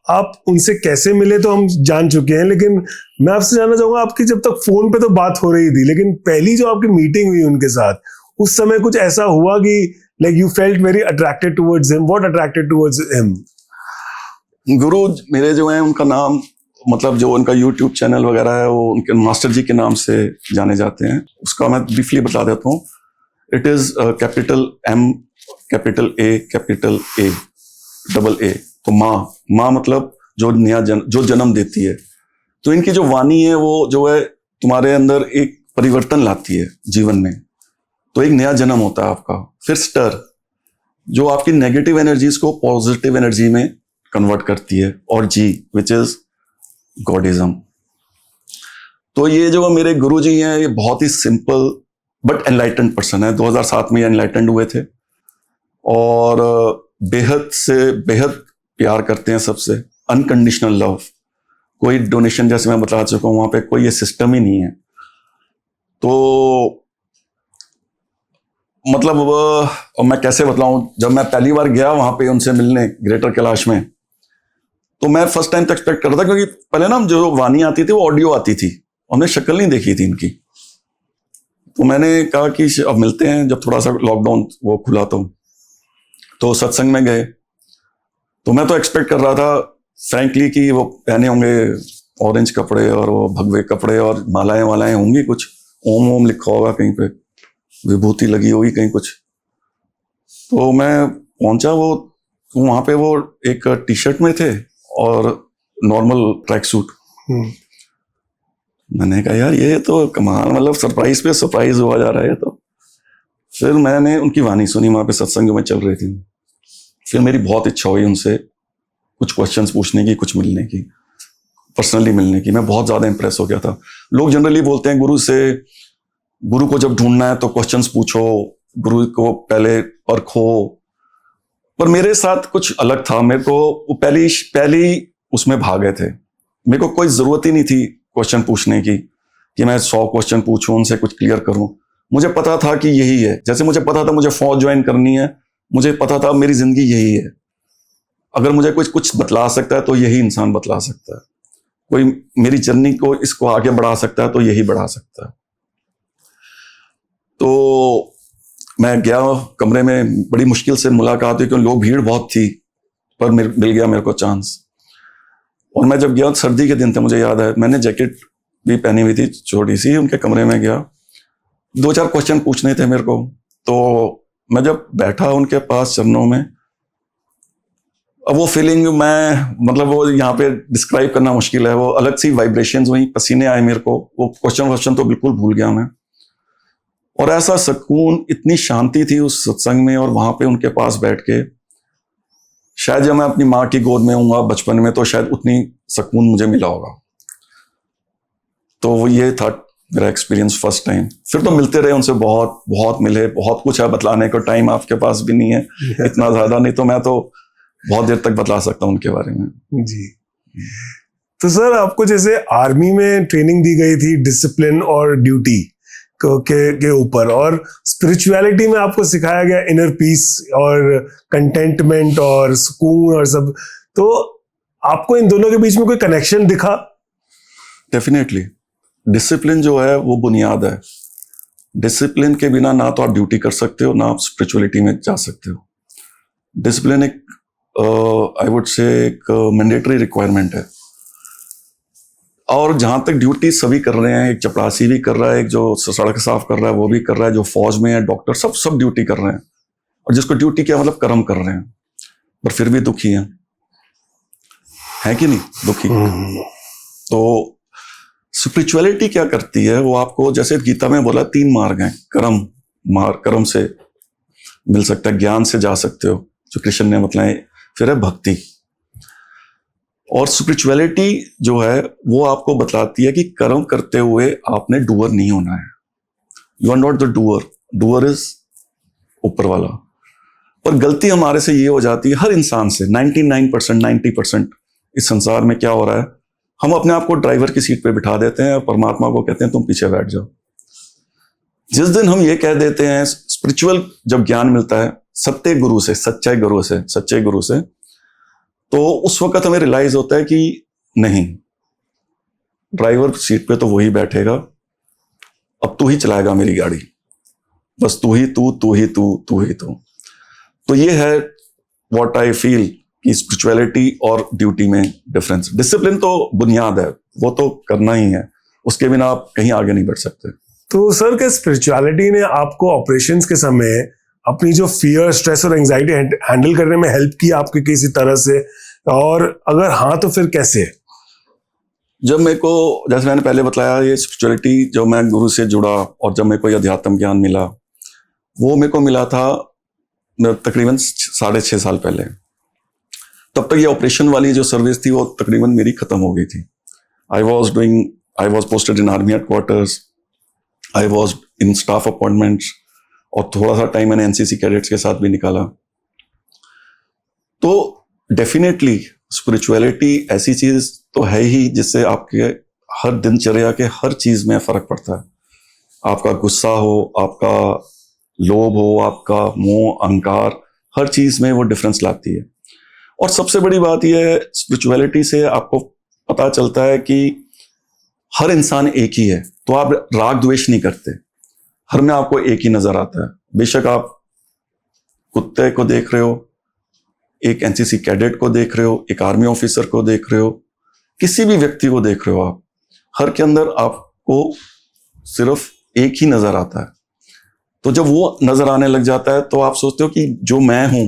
आप उनसे कैसे मिले तो हम जान चुके हैं, लेकिन मैं आपसे जानना चाहूंगा, आपकी जब तक फोन पे तो बात हो रही थी, लेकिन पहली जो आपकी मीटिंग हुई उनके साथ, उस समय कुछ ऐसा हुआ कि like you felt very attracted towards him? What attracted towards him? गुरु मेरे जो हैं उनका नाम, मतलब जो उनका यूट्यूब चैनल वगैरह है वो उनके मास्टर जी के नाम से जाने जाते हैं। उसका मैं ब्रीफली बता देता हूँ। It is capital M, capital A, capital A, double A। तो माँ मतलब जो जन्म देती है। तो इनकी जो वाणी है वो जो है तुम्हारे अंदर एक परिवर्तन लाती है जीवन में। तो एक नया जन्म होता है आपका। फिर स्टर, जो आपकी नेगेटिव एनर्जीज को पॉजिटिव एनर्जी में कन्वर्ट करती है। और G, विच इज गॉडिज्म। तो ये जो मेरे गुरुजी हैं, ये बहुत ही सिंपल बट एनलाइटेंड पर्सन है। 2007 में एनलाइटेंड हुए थे और बेहद से बेहद प्यार करते हैं सबसे, अनकंडीशनल लव। कोई डोनेशन, जैसे मैं बता चुका हूं, वहां पे कोई ये सिस्टम ही नहीं है। तो मतलब वो मैं कैसे बताऊं, जब मैं पहली बार गया वहां पे उनसे मिलने ग्रेटर कैलाश में, तो मैं फर्स्ट टाइम तो एक्सपेक्ट कर रहा था, क्योंकि पहले ना जो वाणी आती थी वो ऑडियो आती थी, हमने शक्ल नहीं देखी थी इनकी। तो मैंने कहा कि अब मिलते हैं, जब थोड़ा सा लॉकडाउन वो खुला तो सत्संग में गए। तो मैं तो एक्सपेक्ट कर रहा था फ्रैंकली कि वो पहने होंगे ऑरेंज कपड़े और वो भगवे कपड़े और मालाएं वालाएं होंगी, कुछ ओम ओम लिखा होगा कहीं पे, विभूति लगी होगी कहीं कुछ। तो मैं पहुंचा, वो वहां पे वो एक टी शर्ट में थे और नॉर्मल ट्रैक सूट। मैंने कहा यार ये तो कमाल, मतलब सरप्राइज पे सरप्राइज हुआ जा रहा है। तो फिर मैंने उनकी वाणी सुनी, वहां पे सत्संग में चल रही थी। फिर मेरी बहुत इच्छा हुई उनसे कुछ क्वेश्चंस पूछने की, कुछ मिलने की, पर्सनली मिलने की। मैं बहुत ज्यादा इंप्रेस हो गया था। लोग जनरली बोलते हैं गुरु को जब ढूंढना है तो क्वेश्चंस पूछो, गुरु को पहले परखो। पर मेरे साथ कुछ अलग था। मेरे को वो पहली उसमें भाग गए थे। मेरे को कोई जरूरत ही नहीं थी क्वेश्चन पूछने की कि मैं 100 क्वेश्चन पूछूं, उनसे कुछ क्लियर करूं। मुझे पता था कि यही है। जैसे मुझे पता था मुझे फौज ज्वाइन करनी है, मुझे पता था मेरी जिंदगी यही है। अगर मुझे कुछ बतला सकता है तो यही इंसान बतला सकता है। कोई मेरी जर्नी को इसको आगे बढ़ा सकता है तो यही बढ़ा सकता है। तो मैं गया कमरे में, बड़ी मुश्किल से मुलाकात हुई क्योंकि लोग भीड़ बहुत थी, पर मिल गया मेरे को चांस। और मैं जब गया, सर्दी के दिन थे मुझे याद है, मैंने जैकेट भी पहनी हुई थी छोटी सी। उनके कमरे में गया, 2-4 क्वेश्चन पूछने थे मेरे को। तो मैं जब बैठा उनके पास चरणों में, अब वो फीलिंग मतलब वो यहाँ पे डिस्क्राइब करना मुश्किल है। वो अलग सी वाइब्रेशंस हुई, पसीने आए मेरे को। वो क्वेश्चन तो बिल्कुल भूल गया मैं। और ऐसा सुकून, इतनी शांति थी उस सत्संग में। और वहां पे उनके पास बैठ के, शायद जब मैं अपनी माँ की गोद में हूँगा बचपन में, तो शायद उतनी सुकून मुझे मिला होगा। तो वो ये था मेरा एक्सपीरियंस फर्स्ट टाइम। फिर तो मिलते रहे उनसे, बहुत बहुत मिले। बहुत कुछ है बतलाने को, टाइम आपके पास भी नहीं है इतना ज्यादा, नहीं तो मैं तो बहुत देर तक बतला सकता हूँ उनके बारे में। जी। तो सर, आपको जैसे आर्मी में ट्रेनिंग दी गई थी डिसिप्लिन और ड्यूटी के ऊपर, और स्पिरिचुअलिटी में आपको सिखाया गया इनर पीस और कंटेंटमेंट और सुकून और सब, तो आपको इन दोनों के बीच में कोई कनेक्शन दिखा? डेफिनेटली। डिसिप्लिन जो है वो बुनियाद है। डिसिप्लिन के बिना ना तो आप ड्यूटी कर सकते हो, ना आप स्पिरिचुअलिटी में जा सकते हो। डिसिप्लिन एक आई वुड से एक मैंडेटरी रिक्वायरमेंट है। और जहां तक ड्यूटी सभी कर रहे हैं, एक चपरासी भी कर रहा है, एक जो सड़क साफ कर रहा है वो भी कर रहा है, जो फौज में है, डॉक्टर, सब ड्यूटी कर रहे हैं। और जिसको ड्यूटी क्या मतलब कर्म कर रहे हैं, पर फिर भी दुखी है कि नहीं? दुखी। तो स्पिरिचुअलिटी क्या करती है, वो आपको, जैसे गीता में बोला, 3 मार्ग हैं। कर्म से मिल सकता है, ज्ञान से जा सकते हो, जो कृष्ण ने मतलब। फिर है भक्ति। और स्पिरिचुअलिटी जो है वो आपको बताती है कि कर्म करते हुए आपने डूअर नहीं होना है। You are not the doer, doer is ऊपर वाला। पर गलती हमारे से ये हो जाती है, हर इंसान से 99%, 90% इस संसार में क्या हो रहा है, हम अपने आप को ड्राइवर की सीट पे बिठा देते हैं और परमात्मा को कहते हैं तुम पीछे बैठ जाओ। जिस दिन हम ये कह देते हैं, स्पिरिचुअल जब ज्ञान मिलता है सच्चे गुरु से, तो उस वक्त हमें रियलाइज होता है कि नहीं, ड्राइवर सीट पे तो वही बैठेगा, अब तू ही चलाएगा मेरी गाड़ी, बस तू ही तू। तो ये है व्हाट आई फील कि स्पिरिचुअलिटी और ड्यूटी में डिफरेंस। डिसिप्लिन तो बुनियाद है, वो तो करना ही है, उसके बिना आप कहीं आगे नहीं बढ़ सकते। तो सर, क्या स्पिरिचुअलिटी ने आपको ऑपरेशंस के समय अपनी जो फियर, स्ट्रेस और एंजाइटी हैंडल करने में हेल्प की आपकी किसी तरह से, और अगर हाँ तो फिर कैसे? जब मेरे को, जैसे मैंने पहले बताया, ये स्पिरिचुअलिटी जब मैं गुरु से जुड़ा और जब मेरे को ये अध्यात्म ज्ञान मिला, वो मेरे को मिला था तकरीबन 6.5 साल पहले। तब तक ये ऑपरेशन वाली जो सर्विस थी वो तकरीबन मेरी खत्म हो गई थी। I was posted in army headquarters, I was in staff appointments, और थोड़ा सा टाइम मैंने एनसीसी कैडेट्स के साथ भी निकाला। तो डेफिनेटली स्पिरिचुअलिटी ऐसी चीज तो है ही जिससे आपके हर दिनचर्या के हर चीज में फर्क पड़ता है। आपका गुस्सा हो, आपका लोभ हो, आपका मोह, अहंकार, हर चीज में वो डिफरेंस लाती है। और सबसे बड़ी बात यह है, स्पिरिचुअलिटी से आपको पता चलता है कि हर इंसान एक ही है, तो आप राग द्वेष नहीं करते, हर में आपको एक ही नजर आता है। बेशक आप कुत्ते को देख रहे हो, एक एनसीसी कैडेट को देख रहे हो, एक आर्मी ऑफिसर को देख रहे हो, किसी भी व्यक्ति को देख रहे हो, आप हर के अंदर आपको सिर्फ एक ही नजर आता है। तो जब वो नजर आने लग जाता है तो आप सोचते हो कि जो मैं हूं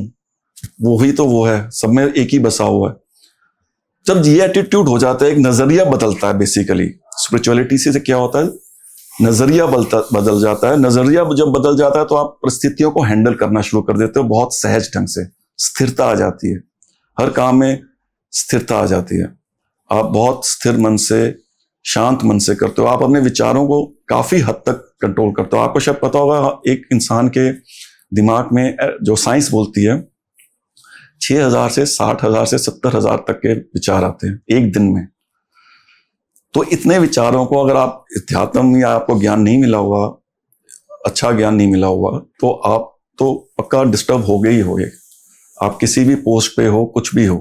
वो ही तो वो है, सब में एक ही बसा हुआ है। जब ये एटीट्यूड हो जाता है, एक नजरिया बदलता है। बेसिकली स्पिरिचुअलिटी से क्या होता है, नजरिया बदल जाता है। नजरिया जब बदल जाता है तो आप परिस्थितियों को हैंडल करना शुरू कर देते हो बहुत सहज ढंग से। स्थिरता आ जाती है, हर काम में स्थिरता आ जाती है। आप बहुत स्थिर मन से, शांत मन से करते हो। आप अपने विचारों को काफी हद तक कंट्रोल करते हो। आपको शायद पता होगा, एक इंसान के दिमाग में जो साइंस बोलती है 6,000 से 60,000 से 70,000 तक के विचार आते हैं एक दिन में। तो इतने विचारों को अगर आप अध्यात्म या आपको ज्ञान नहीं मिला हुआ, अच्छा ज्ञान नहीं मिला हुआ, तो आप तो पक्का डिस्टर्ब हो गए ही होगे। आप किसी भी पोस्ट पे हो, कुछ भी हो,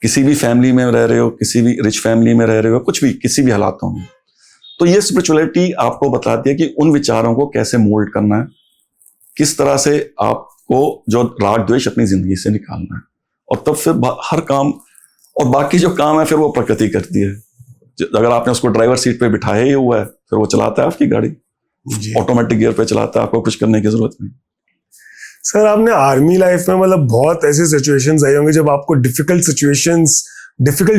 किसी भी फैमिली में रह रहे हो, किसी भी रिच फैमिली में रह रहे हो, कुछ भी, किसी भी हालातों में, तो ये स्पिरिचुअलिटी आपको बताती है कि उन विचारों को कैसे मोल्ड करना है, किस तरह से आपको जो राग द्वेष अपनी जिंदगी से निकालना है। और तब फिर हर काम, और बाकी जो काम है फिर वो प्रकृति करती है। अगर आपने उसको ड्राइवर सीट पे बिठाया ही हुआ है, फिर वो चलाता है आपकी गाड़ी, ऑटोमेटिक गियर पे चलाता है, आपको कुछ करने की जरूरत नहीं। सर, आपने आर्मी लाइफ में मतलब बहुत ऐसे सिचुएशंस आए होंगे जब आपको डिफिकल्ट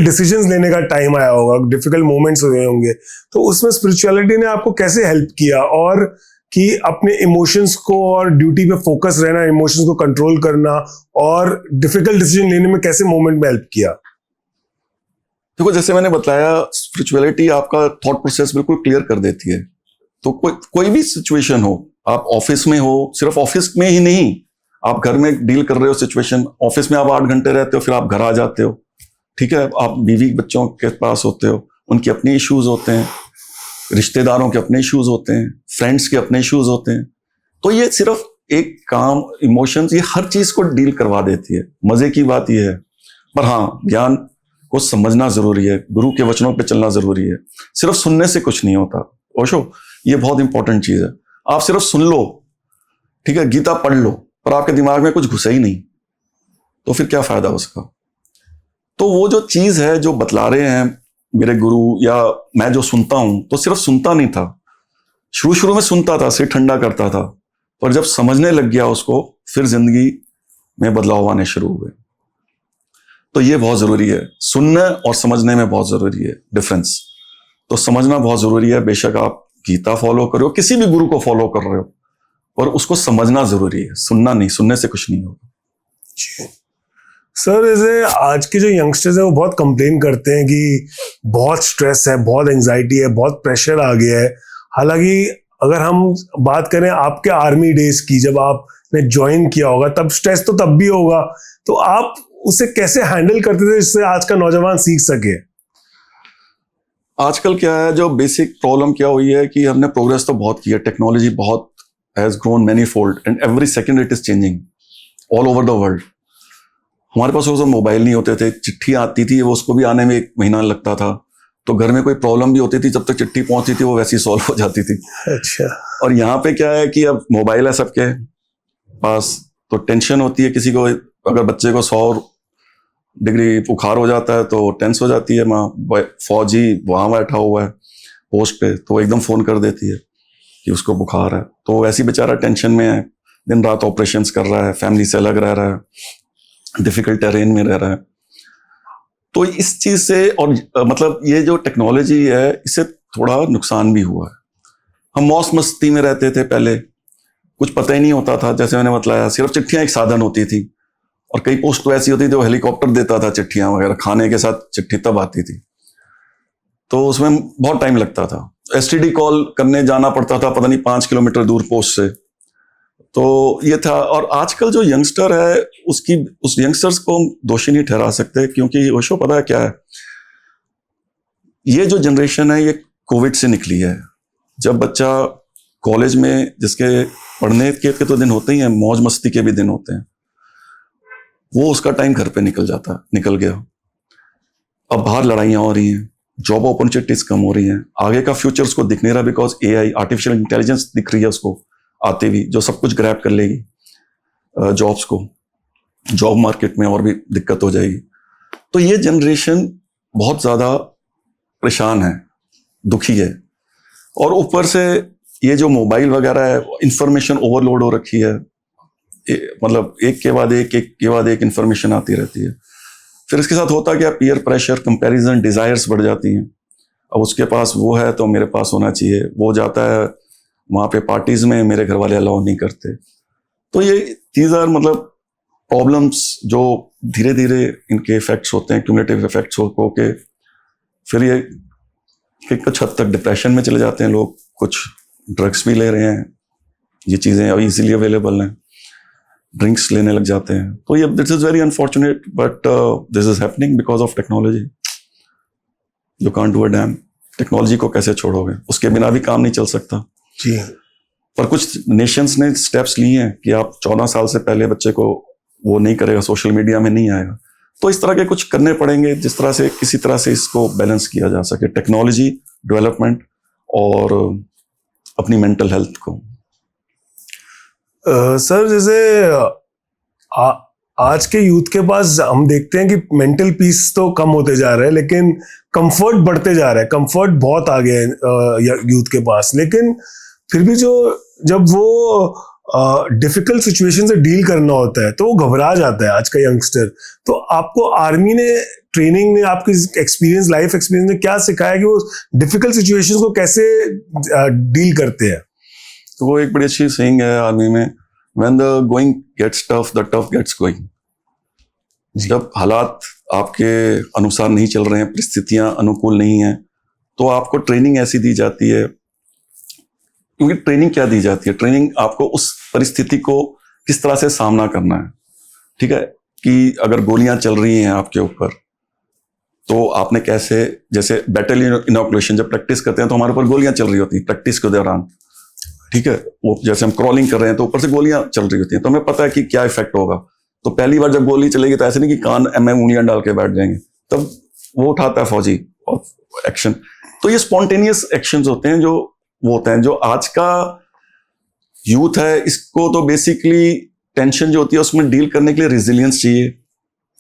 डिसीजंस लेने का टाइम आया होगा, डिफिकल्ट मोमेंट्स हुए होंगे, तो उसमें स्पिरिचुअलिटी ने आपको कैसे हेल्प किया, और कि अपने इमोशंस को और ड्यूटी पे फोकस रहना, इमोशंस को कंट्रोल करना और डिफिकल्ट डिसीजन लेने में कैसे मोमेंट में हेल्प किया? देखो, जैसे मैंने बताया, स्पिरिचुअलिटी आपका थॉट प्रोसेस बिल्कुल क्लियर कर देती है। तो कोई भी सिचुएशन हो, आप ऑफिस में हो, सिर्फ ऑफिस में ही नहीं, आप घर में डील कर रहे हो सिचुएशन, ऑफिस में आप 8 घंटे रहते हो, फिर आप घर आ जाते हो, ठीक है, आप बीवी बच्चों के पास होते हो, उनके अपने इश्यूज होते हैं, रिश्तेदारों के अपने इश्यूज होते हैं, फ्रेंड्स के अपने इश्यूज होते हैं। तो ये सिर्फ एक काम, इमोशंस, ये हर चीज को डील करवा देती है। मजे की बात यह है, पर हाँ, ज्ञान को समझना जरूरी है, गुरु के वचनों पे चलना जरूरी है। सिर्फ सुनने से कुछ नहीं होता ओशो, ये बहुत इंपॉर्टेंट चीज है। आप सिर्फ सुन लो, ठीक है, गीता पढ़ लो, पर आपके दिमाग में कुछ घुसा ही नहीं, तो फिर क्या फायदा उसका। तो वो जो चीज है जो बतला रहे हैं मेरे गुरु या मैं जो सुनता हूं, तो सिर्फ सुनता नहीं था। शुरू में सुनता था, सिर ठंडा करता था, पर जब समझने लग गया उसको, फिर जिंदगी में बदलाव आने शुरू हुए। तो ये बहुत जरूरी है, सुनने और समझने में बहुत जरूरी है डिफरेंस। तो समझना बहुत जरूरी है। बेशक आप गीता फॉलो करो, किसी भी गुरु को फॉलो कर रहे हो, और उसको समझना जरूरी है, सुनना नहीं, सुनने से कुछ नहीं होगा। सर जैसे आज के जो यंगस्टर्स हैं वो बहुत कंप्लेन करते हैं कि बहुत स्ट्रेस है, बहुत एंजाइटी है, बहुत प्रेशर आ गया है। हालांकि अगर हम बात करें आपके आर्मी डेज की, जब आपने ज्वाइन किया होगा तब स्ट्रेस तो तब भी होगा, तो आप उसे कैसे हैंडल करते थे जिससे आज का नौजवान सीख सके? आजकल क्या है, जो बेसिक प्रॉब्लम क्या हुई है कि हमने प्रोग्रेस तो बहुत की है, टेक्नोलॉजी बहुत has grown many fold and every second it is changing all over the world. हमारे पास वो मोबाइल नहीं होते थे, चिट्ठी आती थी, वो उसको भी आने में 1 महीना लगता था। तो घर में कोई प्रॉब्लम भी होती थी, जब तक चिट्ठी पहुंचती थी वो वैसी सॉल्व हो जाती थी। अच्छा। और यहाँ पे क्या है कि अब मोबाइल है सबके पास, तो टेंशन होती है किसी को, अगर बच्चे को 100 डिग्री बुखार हो जाता है तो टेंस हो जाती है माँ, फौजी वहां बैठा हुआ है पोस्ट पे, तो वो एकदम फोन कर देती है कि उसको बुखार है। तो वैसे ही बेचारा टेंशन में है, दिन रात ऑपरेशंस कर रहा है, फैमिली से अलग रह रहा है, डिफिकल्ट टेरेन में रह रहा है। तो इस चीज से, और मतलब ये जो टेक्नोलॉजी है इससे थोड़ा नुकसान भी हुआ है। हम मौज मस्ती में रहते थे पहले, कुछ पता ही नहीं होता था, जैसे मैंने बताया सिर्फ चिट्ठियां एक साधन होती थी, और कई पोस्ट तो ऐसी होती थी वो हेलीकॉप्टर देता था चिट्ठियां वगैरह, खाने के साथ चिट्ठी तब आती थी, तो उसमें बहुत टाइम लगता था। एसटीडी कॉल करने जाना पड़ता था, पता नहीं 5 किलोमीटर दूर पोस्ट से। तो ये था। और आजकल जो यंगस्टर है उस यंगस्टर्स को हम दोषी नहीं ठहरा सकते, क्योंकि वो पता है क्या है, ये जो जनरेशन है ये कोविड से निकली है। जब बच्चा कॉलेज में, जिसके पढ़ने के तो दिन होते ही हैं, मौज मस्ती के भी दिन होते हैं, वो उसका टाइम घर पे निकल गया। अब बाहर लड़ाइयां हो रही हैं, जॉब अपॉर्चुनिटीज कम हो रही हैं, आगे का फ्यूचर उसको दिख नहीं रहा, बिकॉज एआई आर्टिफिशियल इंटेलिजेंस दिख रही है उसको आते भी, जो सब कुछ ग्रैब कर लेगी जॉब्स को। जॉब मार्केट में और भी दिक्कत हो जाएगी। तो ये जनरेशन बहुत ज्यादा परेशान है, दुखी है। और ऊपर से ये जो मोबाइल वगैरह है, इंफॉर्मेशन ओवरलोड हो रखी है, मतलब एक के बाद एक इंफॉर्मेशन आती रहती है। फिर इसके साथ होता क्या, पीयर प्रेशर, कंपैरिजन, डिजायर्स बढ़ जाती हैं। अब उसके पास वो है तो मेरे पास होना चाहिए, वो जाता है वहां पे पार्टीज में, मेरे घर वाले अलाउ नहीं करते। तो ये चीज़ मतलब प्रॉब्लम्स जो धीरे धीरे इनके इफेक्ट्स होते हैं, क्यूमुलेटिव इफेक्ट्स होके फिर ये कि कुछ हद तक डिप्रेशन में चले जाते हैं लोग, कुछ ड्रग्स भी ले रहे हैं, ये चीज़ें अभी इजीली अवेलेबल हैं, ड्रिंक्स लेने लग जाते हैं। तो ये this is very unfortunate, but this is happening because of technology. You can't do a dam, technology को कैसे छोड़ोगे, उसके बिना भी काम नहीं चल सकता जी। पर कुछ नेशंस ने स्टेप्स लिए हैं कि आप 14 साल से पहले बच्चे को वो नहीं करेगा, सोशल मीडिया में नहीं आएगा। तो इस तरह के कुछ करने पड़ेंगे, जिस तरह से किसी तरह से इसको बैलेंस किया जा सके, टेक्नोलॉजी डेवलपमेंट और अपनी मेंटल हेल्थ को। सर जैसे आज के यूथ के पास हम देखते हैं कि मेंटल पीस तो कम होते जा रहा है, लेकिन कंफर्ट बढ़ते जा रहा है। कंफर्ट बहुत आ गया है यूथ के पास, लेकिन फिर भी जब वो डिफिकल्ट सिचुएशन से डील करना होता है तो वो घबरा जाता है आज का यंगस्टर। तो आपको आर्मी ने, ट्रेनिंग ने, आपकी एक्सपीरियंस, लाइफ एक्सपीरियंस ने क्या सिखाया कि वो डिफिकल्ट सिचुएशंस को कैसे डील करते हैं? तो वो एक बड़ी अच्छी सेइंग है आर्मी में, when the going gets tough the tough gets going. जब हालात आपके अनुसार नहीं चल रहे हैं, परिस्थितियां अनुकूल नहीं है, तो आपको ट्रेनिंग ऐसी दी जाती है। क्योंकि ट्रेनिंग क्या दी जाती है, ट्रेनिंग आपको उस परिस्थिति को किस तरह से सामना करना है। ठीक है, कि अगर गोलियां चल रही हैं आपके ऊपर, तो आपने कैसे, जैसे बैटल इनॉकुलेशन जब प्रैक्टिस करते हैं तो हमारे ऊपर गोलियां चल रही होती हैं प्रैक्टिस के दौरान। ठीक है, वो जैसे हम क्रॉलिंग कर रहे हैं तो ऊपर से गोलियां चल रही होती हैं, तो हमें पता है कि क्या इफेक्ट होगा। तो पहली बार जब गोली चलेगी तो ऐसे नहीं कि कान में उंगलियां डाल के बैठ जाएंगे, तब वो उठाता है फौजी और एक्शन। तो ये स्पॉन्टेनियस एक्शंस होते हैं जो वो होते हैं। जो आज का यूथ है, इसको तो बेसिकली टेंशन जो होती है उसमें डील करने के लिए रेजिलियंस चाहिए,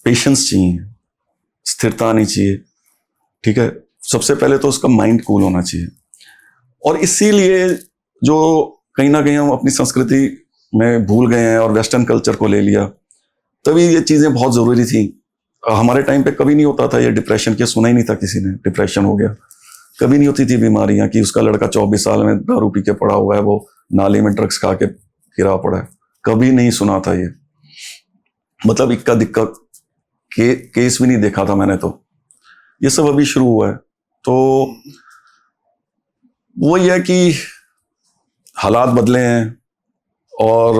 पेशेंस चाहिए, स्थिरता नहीं चाहिए। ठीक है, सबसे पहले तो उसका माइंड कूल होना चाहिए। और इसीलिए जो कहीं ना कहीं हम अपनी संस्कृति में भूल गए हैं और वेस्टर्न कल्चर को ले लिया, तभी ये चीजें बहुत जरूरी थी। हमारे टाइम पे कभी नहीं होता था ये डिप्रेशन, के सुना ही नहीं था किसी ने डिप्रेशन हो गया। कभी नहीं होती थी बीमारियां कि उसका लड़का 24 साल में दारू पी के पड़ा हुआ है, वो नाली में ड्रग्स खा के गिरा पड़ा है, कभी नहीं सुना था ये। मतलब इक्का दिक्का केस भी नहीं देखा था मैंने, तो ये सब अभी शुरू हुआ है। तो वो ये है कि हालात बदले हैं और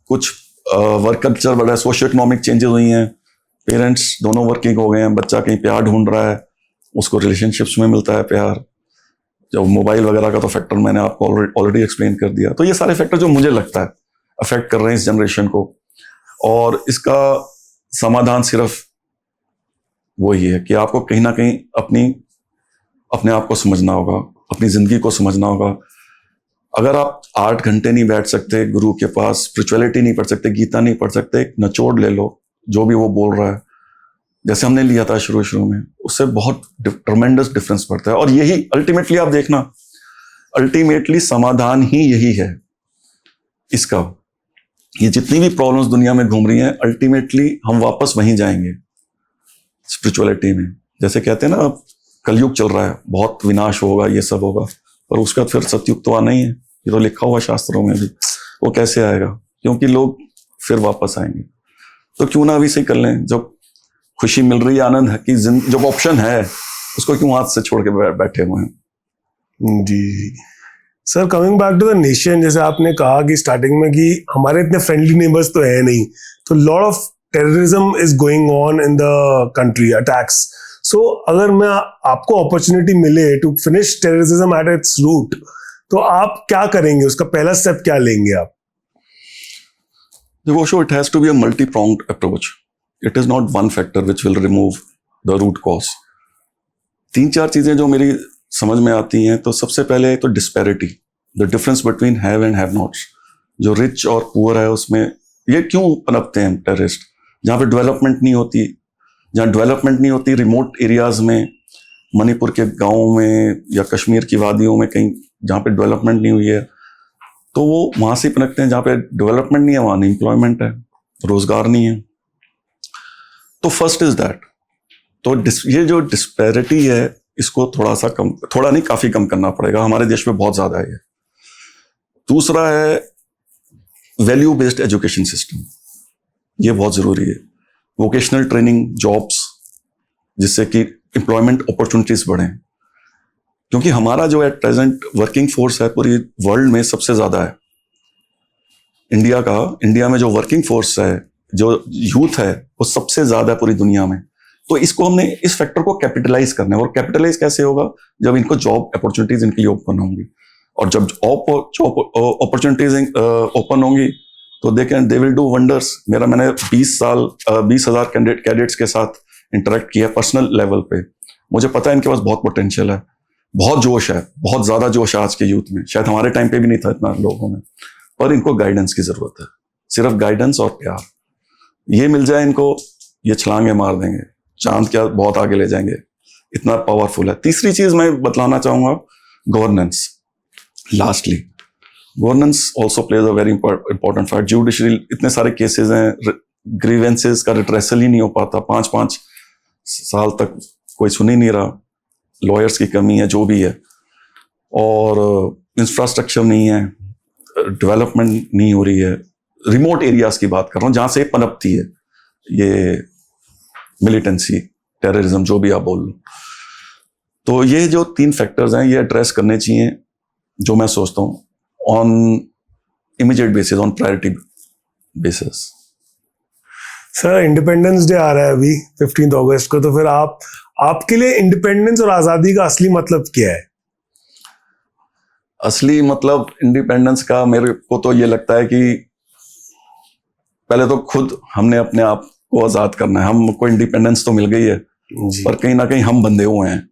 कुछ वर्क कल्चर बढ़ा है, सोशियो इकोनॉमिक चेंजेस हुई हैं, पेरेंट्स दोनों वर्किंग हो गए हैं, बच्चा कहीं प्यार ढूंढ रहा है, उसको रिलेशनशिप्स में मिलता है प्यार, जो मोबाइल वगैरह का तो फैक्टर मैंने आपको ऑलरेडी एक्सप्लेन कर दिया। तो ये सारे फैक्टर जो मुझे लगता है अफेक्ट कर रहे हैं इस जनरेशन को, और इसका समाधान सिर्फ वही है कि आपको कहीं ना कहीं अपने आप को समझना होगा, अपनी जिंदगी को समझना होगा। अगर आप 8 घंटे नहीं बैठ सकते गुरु के पास, स्पिरिचुअलिटी नहीं पढ़ सकते, गीता नहीं पढ़ सकते, एक निचोड़ ले लो जो भी वो बोल रहा है, जैसे हमने लिया था शुरू में, उससे बहुत ट्रमेंडस डिफरेंस पड़ता है। और यही अल्टीमेटली आप देखना, अल्टीमेटली समाधान ही यही है इसका। ये जितनी भी प्रॉब्लम्स दुनिया में घूम रही हैं, अल्टीमेटली हम वापस वहीं जाएंगे स्पिरिचुअलिटी में। जैसे कहते हैं ना, कलयुग चल रहा है, बहुत विनाश होगा, ये सब होगा, पर उसका फिर सतयुग तो आना ही है। ये तो लिखा हुआ शास्त्रों में भी। वो कैसे आएगा? क्योंकि लोग फिर वापस आएंगे। तो क्यों ना अभी से कर लें, जब खुशी मिल रही है, आनंद है कि जब ऑप्शन है, उसको क्यों हाथ से छोड़ के बैठे हुए हैं। जी sir, coming back to the nation, जैसे आपने कहा कि स्टार्टिंग में कि हमारे इतने फ्रेंडली नेबर्स तो है नहीं, तो lot of terrorism is going on in the country, attacks. So अगर मैं आपको अपॉर्चुनिटी मिले to finish terrorism at its root, तो आप क्या करेंगे? उसका पहला स्टेप क्या लेंगे आप? देखो, it has to be a multi-pronged approach. It is not one factor which will remove the root cause. 3-4 चीजें जो मेरी समझ में आती हैं, तो सबसे पहले तो disparity, the difference between have and have nots. जो रिच और पुअर है, उसमें ये क्यों पनपते हैं टेररिस्ट? जहाँ पे डेवलपमेंट नहीं होती, जहाँ डेवलपमेंट नहीं होती, रिमोट एरियाज में, मणिपुर के गाँव में या कश्मीर की वादियों में कहीं जहाँ पे डेवलपमेंट नहीं हुई है, तो वो वहां से पनपते हैं। जहाँ पे डेवलपमेंट नहीं है, वहां अनएम्प्लॉयमेंट है, रोजगार नहीं है। तो फर्स्ट इज दैट। तो ये जो डिस्पैरिटी है, इसको थोड़ा नहीं, काफी कम करना पड़ेगा। हमारे देश में बहुत ज्यादा है ये। दूसरा है वैल्यू बेस्ड एजुकेशन सिस्टम। ये बहुत जरूरी है। वोकेशनल ट्रेनिंग, जॉब्स, जिससे कि एम्प्लॉयमेंट अपॉर्चुनिटीज बढ़ें। क्योंकि हमारा जो एट प्रेजेंट वर्किंग फोर्स है पूरी वर्ल्ड में सबसे ज्यादा है। इंडिया में जो वर्किंग फोर्स है, जो यूथ है, वो सबसे ज्यादा है पूरी दुनिया में। तो इसको हमने, इस फैक्टर को कैपिटलाइज करना है। और कैपिटलाइज कैसे होगा? जब इनको जॉब अपॉर्चुनिटीज इनके लिए ओपन होंगी। और जब जॉब अपॉर्चुनिटीज ओपन होंगी, तो दे विल डू वंडर्स। मैंने 20,000 कैडेट्स के साथ इंटरेक्ट किया पर्सनल लेवल पे। मुझे पता है इनके पास बहुत पोटेंशियल है, बहुत जोश है, बहुत ज्यादा जोश है आज के यूथ में। शायद हमारे टाइम पे भी नहीं था इतना लोगों में। पर इनको गाइडेंस की जरूरत है, सिर्फ गाइडेंस और प्यार। ये मिल जाए इनको, ये छलांगे मार देंगे, चांद क्या बहुत आगे ले जाएंगे। इतना पावरफुल है। तीसरी चीज मैं बतलाना चाहूंगा, governance. Lastly, governance also plays a very important fact. Judiciary, इतने सारे केसेस हैं, ग्रीवेंसेस का रिट्रेसल ही नहीं हो पाता। 5-5 साल तक कोई सुन ही नहीं रहा। लॉयर्स की कमी है, जो भी है, और इंफ्रास्ट्रक्चर नहीं है, डेवलपमेंट नहीं हो रही है। रिमोट एरियाज की बात कर रहा हूँ, जहां से पनपती है ये मिलिटेंसी, टेररिज्म, जो भी आप बोल लो। तो ये जो 3 फैक्टर्स हैं, ये एड्रेस करने चाहिए, जो मैं सोचता हूँ on immediate basis, on priority basis. Sir, independence day आ रहा है अभी 15 अगस्त को, तो फिर आपके लिए इंडिपेंडेंस और आजादी का असली मतलब क्या है? असली मतलब इंडिपेंडेंस का मेरे को तो ये लगता है कि पहले तो खुद हमने अपने आप को आजाद करना है। हमको इंडिपेंडेंस तो मिल गई है, पर कहीं ना कहीं हम बंधे हुए हैं।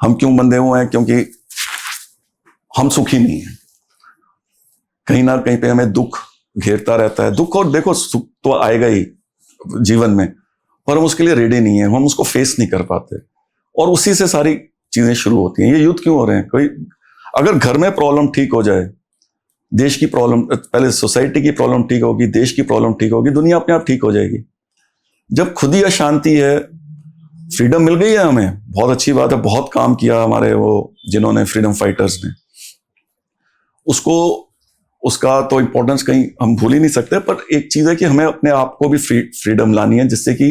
हम क्यों बंधे हुए हैं? क्योंकि हम सुखी नहीं हैं। कहीं ना कहीं पे हमें दुख घेरता रहता है। दुख, और देखो, सुख तो आएगा ही जीवन में, पर हम उसके लिए रेडी नहीं है, हम उसको फेस नहीं कर पाते, और उसी से सारी चीजें शुरू होती हैं। ये युद्ध क्यों हो रहे हैं? कोई अगर घर में प्रॉब्लम ठीक हो जाए, देश की प्रॉब्लम, पहले सोसाइटी की प्रॉब्लम ठीक होगी, देश की प्रॉब्लम ठीक होगी, दुनिया अपने आप ठीक हो जाएगी। जब खुद ही अशांति है, फ्रीडम मिल गई है हमें, बहुत अच्छी बात है, बहुत काम किया हमारे वो जिन्होंने, फ्रीडम फाइटर्स ने, उसका तो इंपॉर्टेंस कहीं हम भूल ही नहीं सकते। पर एक चीज है कि हमें अपने आप को भी फ्रीडम लानी है, जिससे कि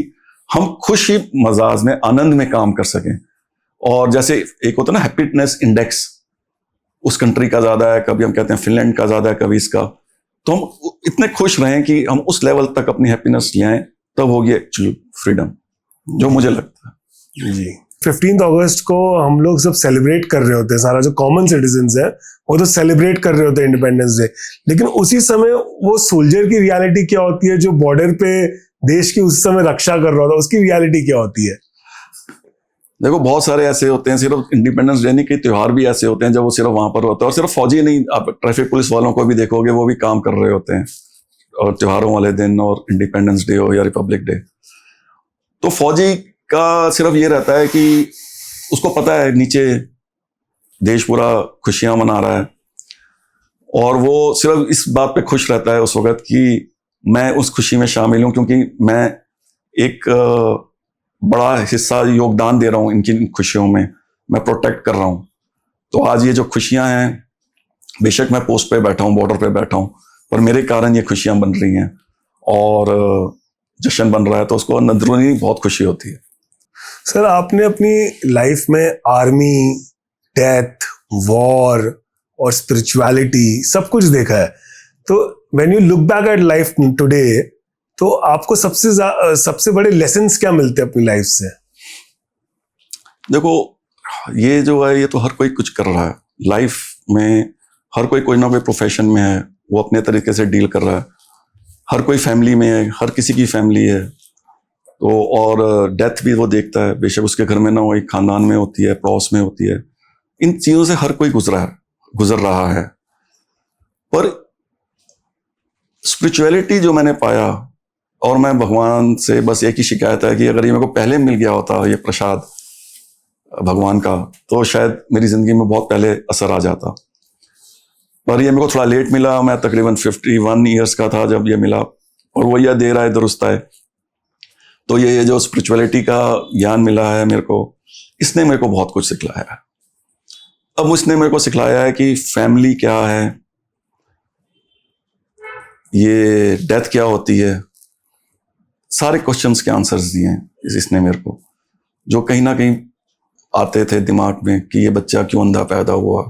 हम खुशी मजाज में, आनंद में काम कर सकें। और जैसे एक होता है ना हैप्पीनेस इंडेक्स, उस कंट्री का ज्यादा है, कभी हम कहते हैं फिनलैंड का ज्यादा है, कभी इसका, तो हम इतने खुश रहें कि हम उस लेवल तक अपनी हैप्पीनेस ले आए, तब होगी एक्चुअल फ्रीडम, जो मुझे लगता है। जी 15 अगस्त को हम लोग सब सेलिब्रेट कर रहे होते हैं, सारा जो कॉमन सिटीजन्स है वो तो सेलिब्रेट कर रहे होते हैं इंडिपेंडेंस डे, लेकिन उसी समय वो सोल्जर की रियलिटी क्या होती है जो बॉर्डर पे देश की उस समय रक्षा कर रहा था, उसकी रियलिटी क्या होती है? देखो बहुत सारे ऐसे होते हैं, सिर्फ इंडिपेंडेंस डे नहीं, कई त्योहार भी ऐसे होते हैं जब वो सिर्फ वहां पर होता है। और सिर्फ फौजी नहीं, आप ट्रैफिक पुलिस वालों को भी देखोगे, वो भी काम कर रहे होते हैं और त्योहारों वाले दिन, और इंडिपेंडेंस डे हो या रिपब्लिक डे। तो फौजी का सिर्फ ये रहता है कि उसको पता है नीचे देश पूरा खुशियां मना रहा है, और वो सिर्फ इस बात पे खुश रहता है उस वक्त कि मैं उस खुशी में शामिल हूं, क्योंकि मैं एक बड़ा हिस्सा योगदान दे रहा हूं इनकी खुशियों में, मैं प्रोटेक्ट कर रहा हूं। तो आज ये जो खुशियां हैं, बेशक मैं पोस्ट पे बैठा हूं, बॉर्डर पे बैठा हूं, पर मेरे कारण ये खुशियां बन रही हैं और जश्न बन रहा है, तो उसको अंदरूनी बहुत खुशी होती है। सर आपने अपनी लाइफ में आर्मी, डेथ, वॉर और स्पिरिचुअलिटी सब कुछ देखा है, तो when you look back at life today, तो आपको सबसे बड़े लेसन्स क्या मिलते हैं अपनी लाइफ से? देखो ये जो है, ये तो हर कोई कुछ कर रहा है लाइफ में, हर कोई कोई ना कोई प्रोफेशन में है, वो अपने तरीके से डील कर रहा है, हर कोई फैमिली में है, हर किसी की फैमिली है, तो और डेथ भी वो देखता है, बेशक उसके घर में ना हो, एक खानदान में होती है, पड़ोस में होती है। इन चीजों से हर कोई गुजर रहा है। पर स्पिरिचुअलिटी जो मैंने पाया, और मैं भगवान से बस एक ही शिकायत है कि अगर ये मेरे को पहले मिल गया होता, ये प्रसाद भगवान का, तो शायद मेरी जिंदगी में बहुत पहले असर आ जाता। पर ये मेरे को थोड़ा लेट मिला, मैं तकरीबन 51 ईयर्स का था जब ये मिला, और वो यह देर आए दुरुस्त आए। तो ये जो स्पिरिचुअलिटी का ज्ञान मिला है मेरे को, इसने मेरे को बहुत कुछ सिखलाया है। अब उसने मेरे को सिखलाया है कि फैमिली क्या है, ये डेथ क्या होती है, सारे क्वेश्चंस के आंसर्स दिए हैं इसने मेरे को, जो कहीं ना कहीं आते थे दिमाग में कि ये बच्चा क्यों अंधा पैदा हुआ,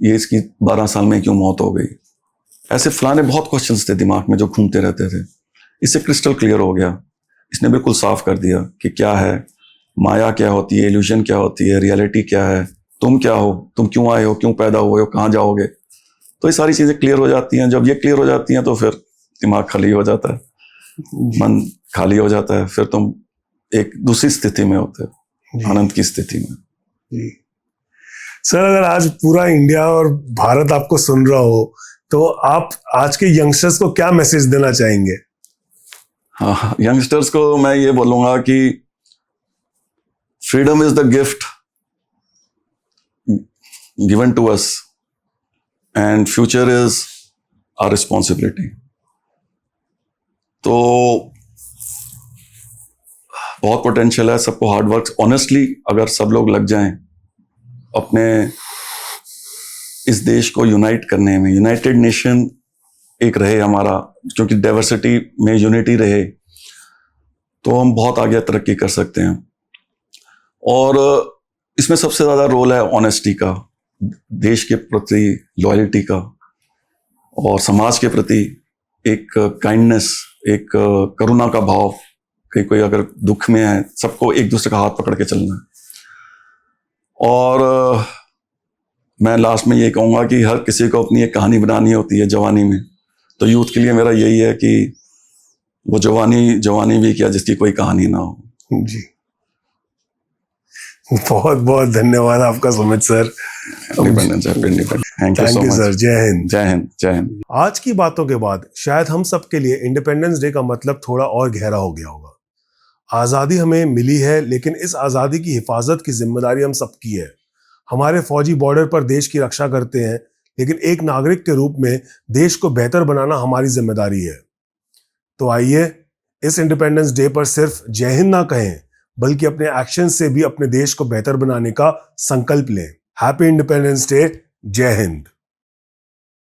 ये इसकी 12 साल में क्यों मौत हो गई, ऐसे फलाने बहुत क्वेश्चंस थे दिमाग में जो घूमते रहते थे। इससे क्रिस्टल क्लियर हो गया, इसने बिल्कुल साफ कर दिया कि क्या है माया, क्या होती है इल्यूजन, क्या होती है रियलिटी, क्या है तुम, क्या हो तुम, क्यों आए हो, क्यों पैदा हुए हो, कहाँ जाओगे। तो ये सारी चीजें क्लियर हो जाती हैं। जब ये क्लियर हो जाती हैं तो फिर दिमाग खाली हो जाता है, मन खाली हो जाता है, फिर तुम एक दूसरी स्थिति में होते हो, आनंद की स्थिति में। जी सर, अगर आज पूरा इंडिया और भारत आपको सुन रहा हो, तो आप आज के यंगस्टर्स को क्या मैसेज देना चाहेंगे? हाँ, यंगस्टर्स को मैं ये बोलूंगा कि freedom is the gift given to us and future is our responsibility. तो बहुत पोटेंशियल है, सबको हार्ड वर्क, ऑनेस्टली अगर सब लोग लग जाएं अपने इस देश को यूनाइट करने में, यूनाइटेड नेशन एक रहे हमारा, क्योंकि डाइवर्सिटी में यूनिटी रहे, तो हम बहुत आगे तरक्की कर सकते हैं। और इसमें सबसे ज्यादा रोल है ऑनेस्टी का, देश के प्रति लॉयल्टी का, और समाज के प्रति एक काइंडनेस, एक करुणा का भाव कि कोई अगर दुख में है, सबको एक दूसरे का हाथ पकड़ के चलना है। और मैं लास्ट में ये कहूँगा कि हर किसी को अपनी एक कहानी बनानी होती है जवानी में, तो यूथ के लिए मेरा यही है कि वो जवानी भी क्या जिसकी कोई कहानी ना हो। जी बहुत बहुत धन्यवाद आपका Sumit sir. Thank you sir. जय हिंद। जय हिंद। जय हिंद। आज की बातों के बाद शायद हम सब के लिए इंडिपेंडेंस डे का मतलब थोड़ा और गहरा हो गया होगा। आज़ादी हमें मिली है, लेकिन इस आज़ादी की हिफाजत की जिम्मेदारी हम सबकी है। हमारे फौजी बॉर्डर पर देश की रक्षा करते हैं, लेकिन एक नागरिक के रूप में देश को बेहतर बनाना हमारी जिम्मेदारी है। तो आइए इस इंडिपेंडेंस डे पर सिर्फ जय हिंद ना कहें, बल्कि अपने एक्शन से भी अपने देश को बेहतर बनाने का संकल्प लें। Happy independence day. जय हिंद।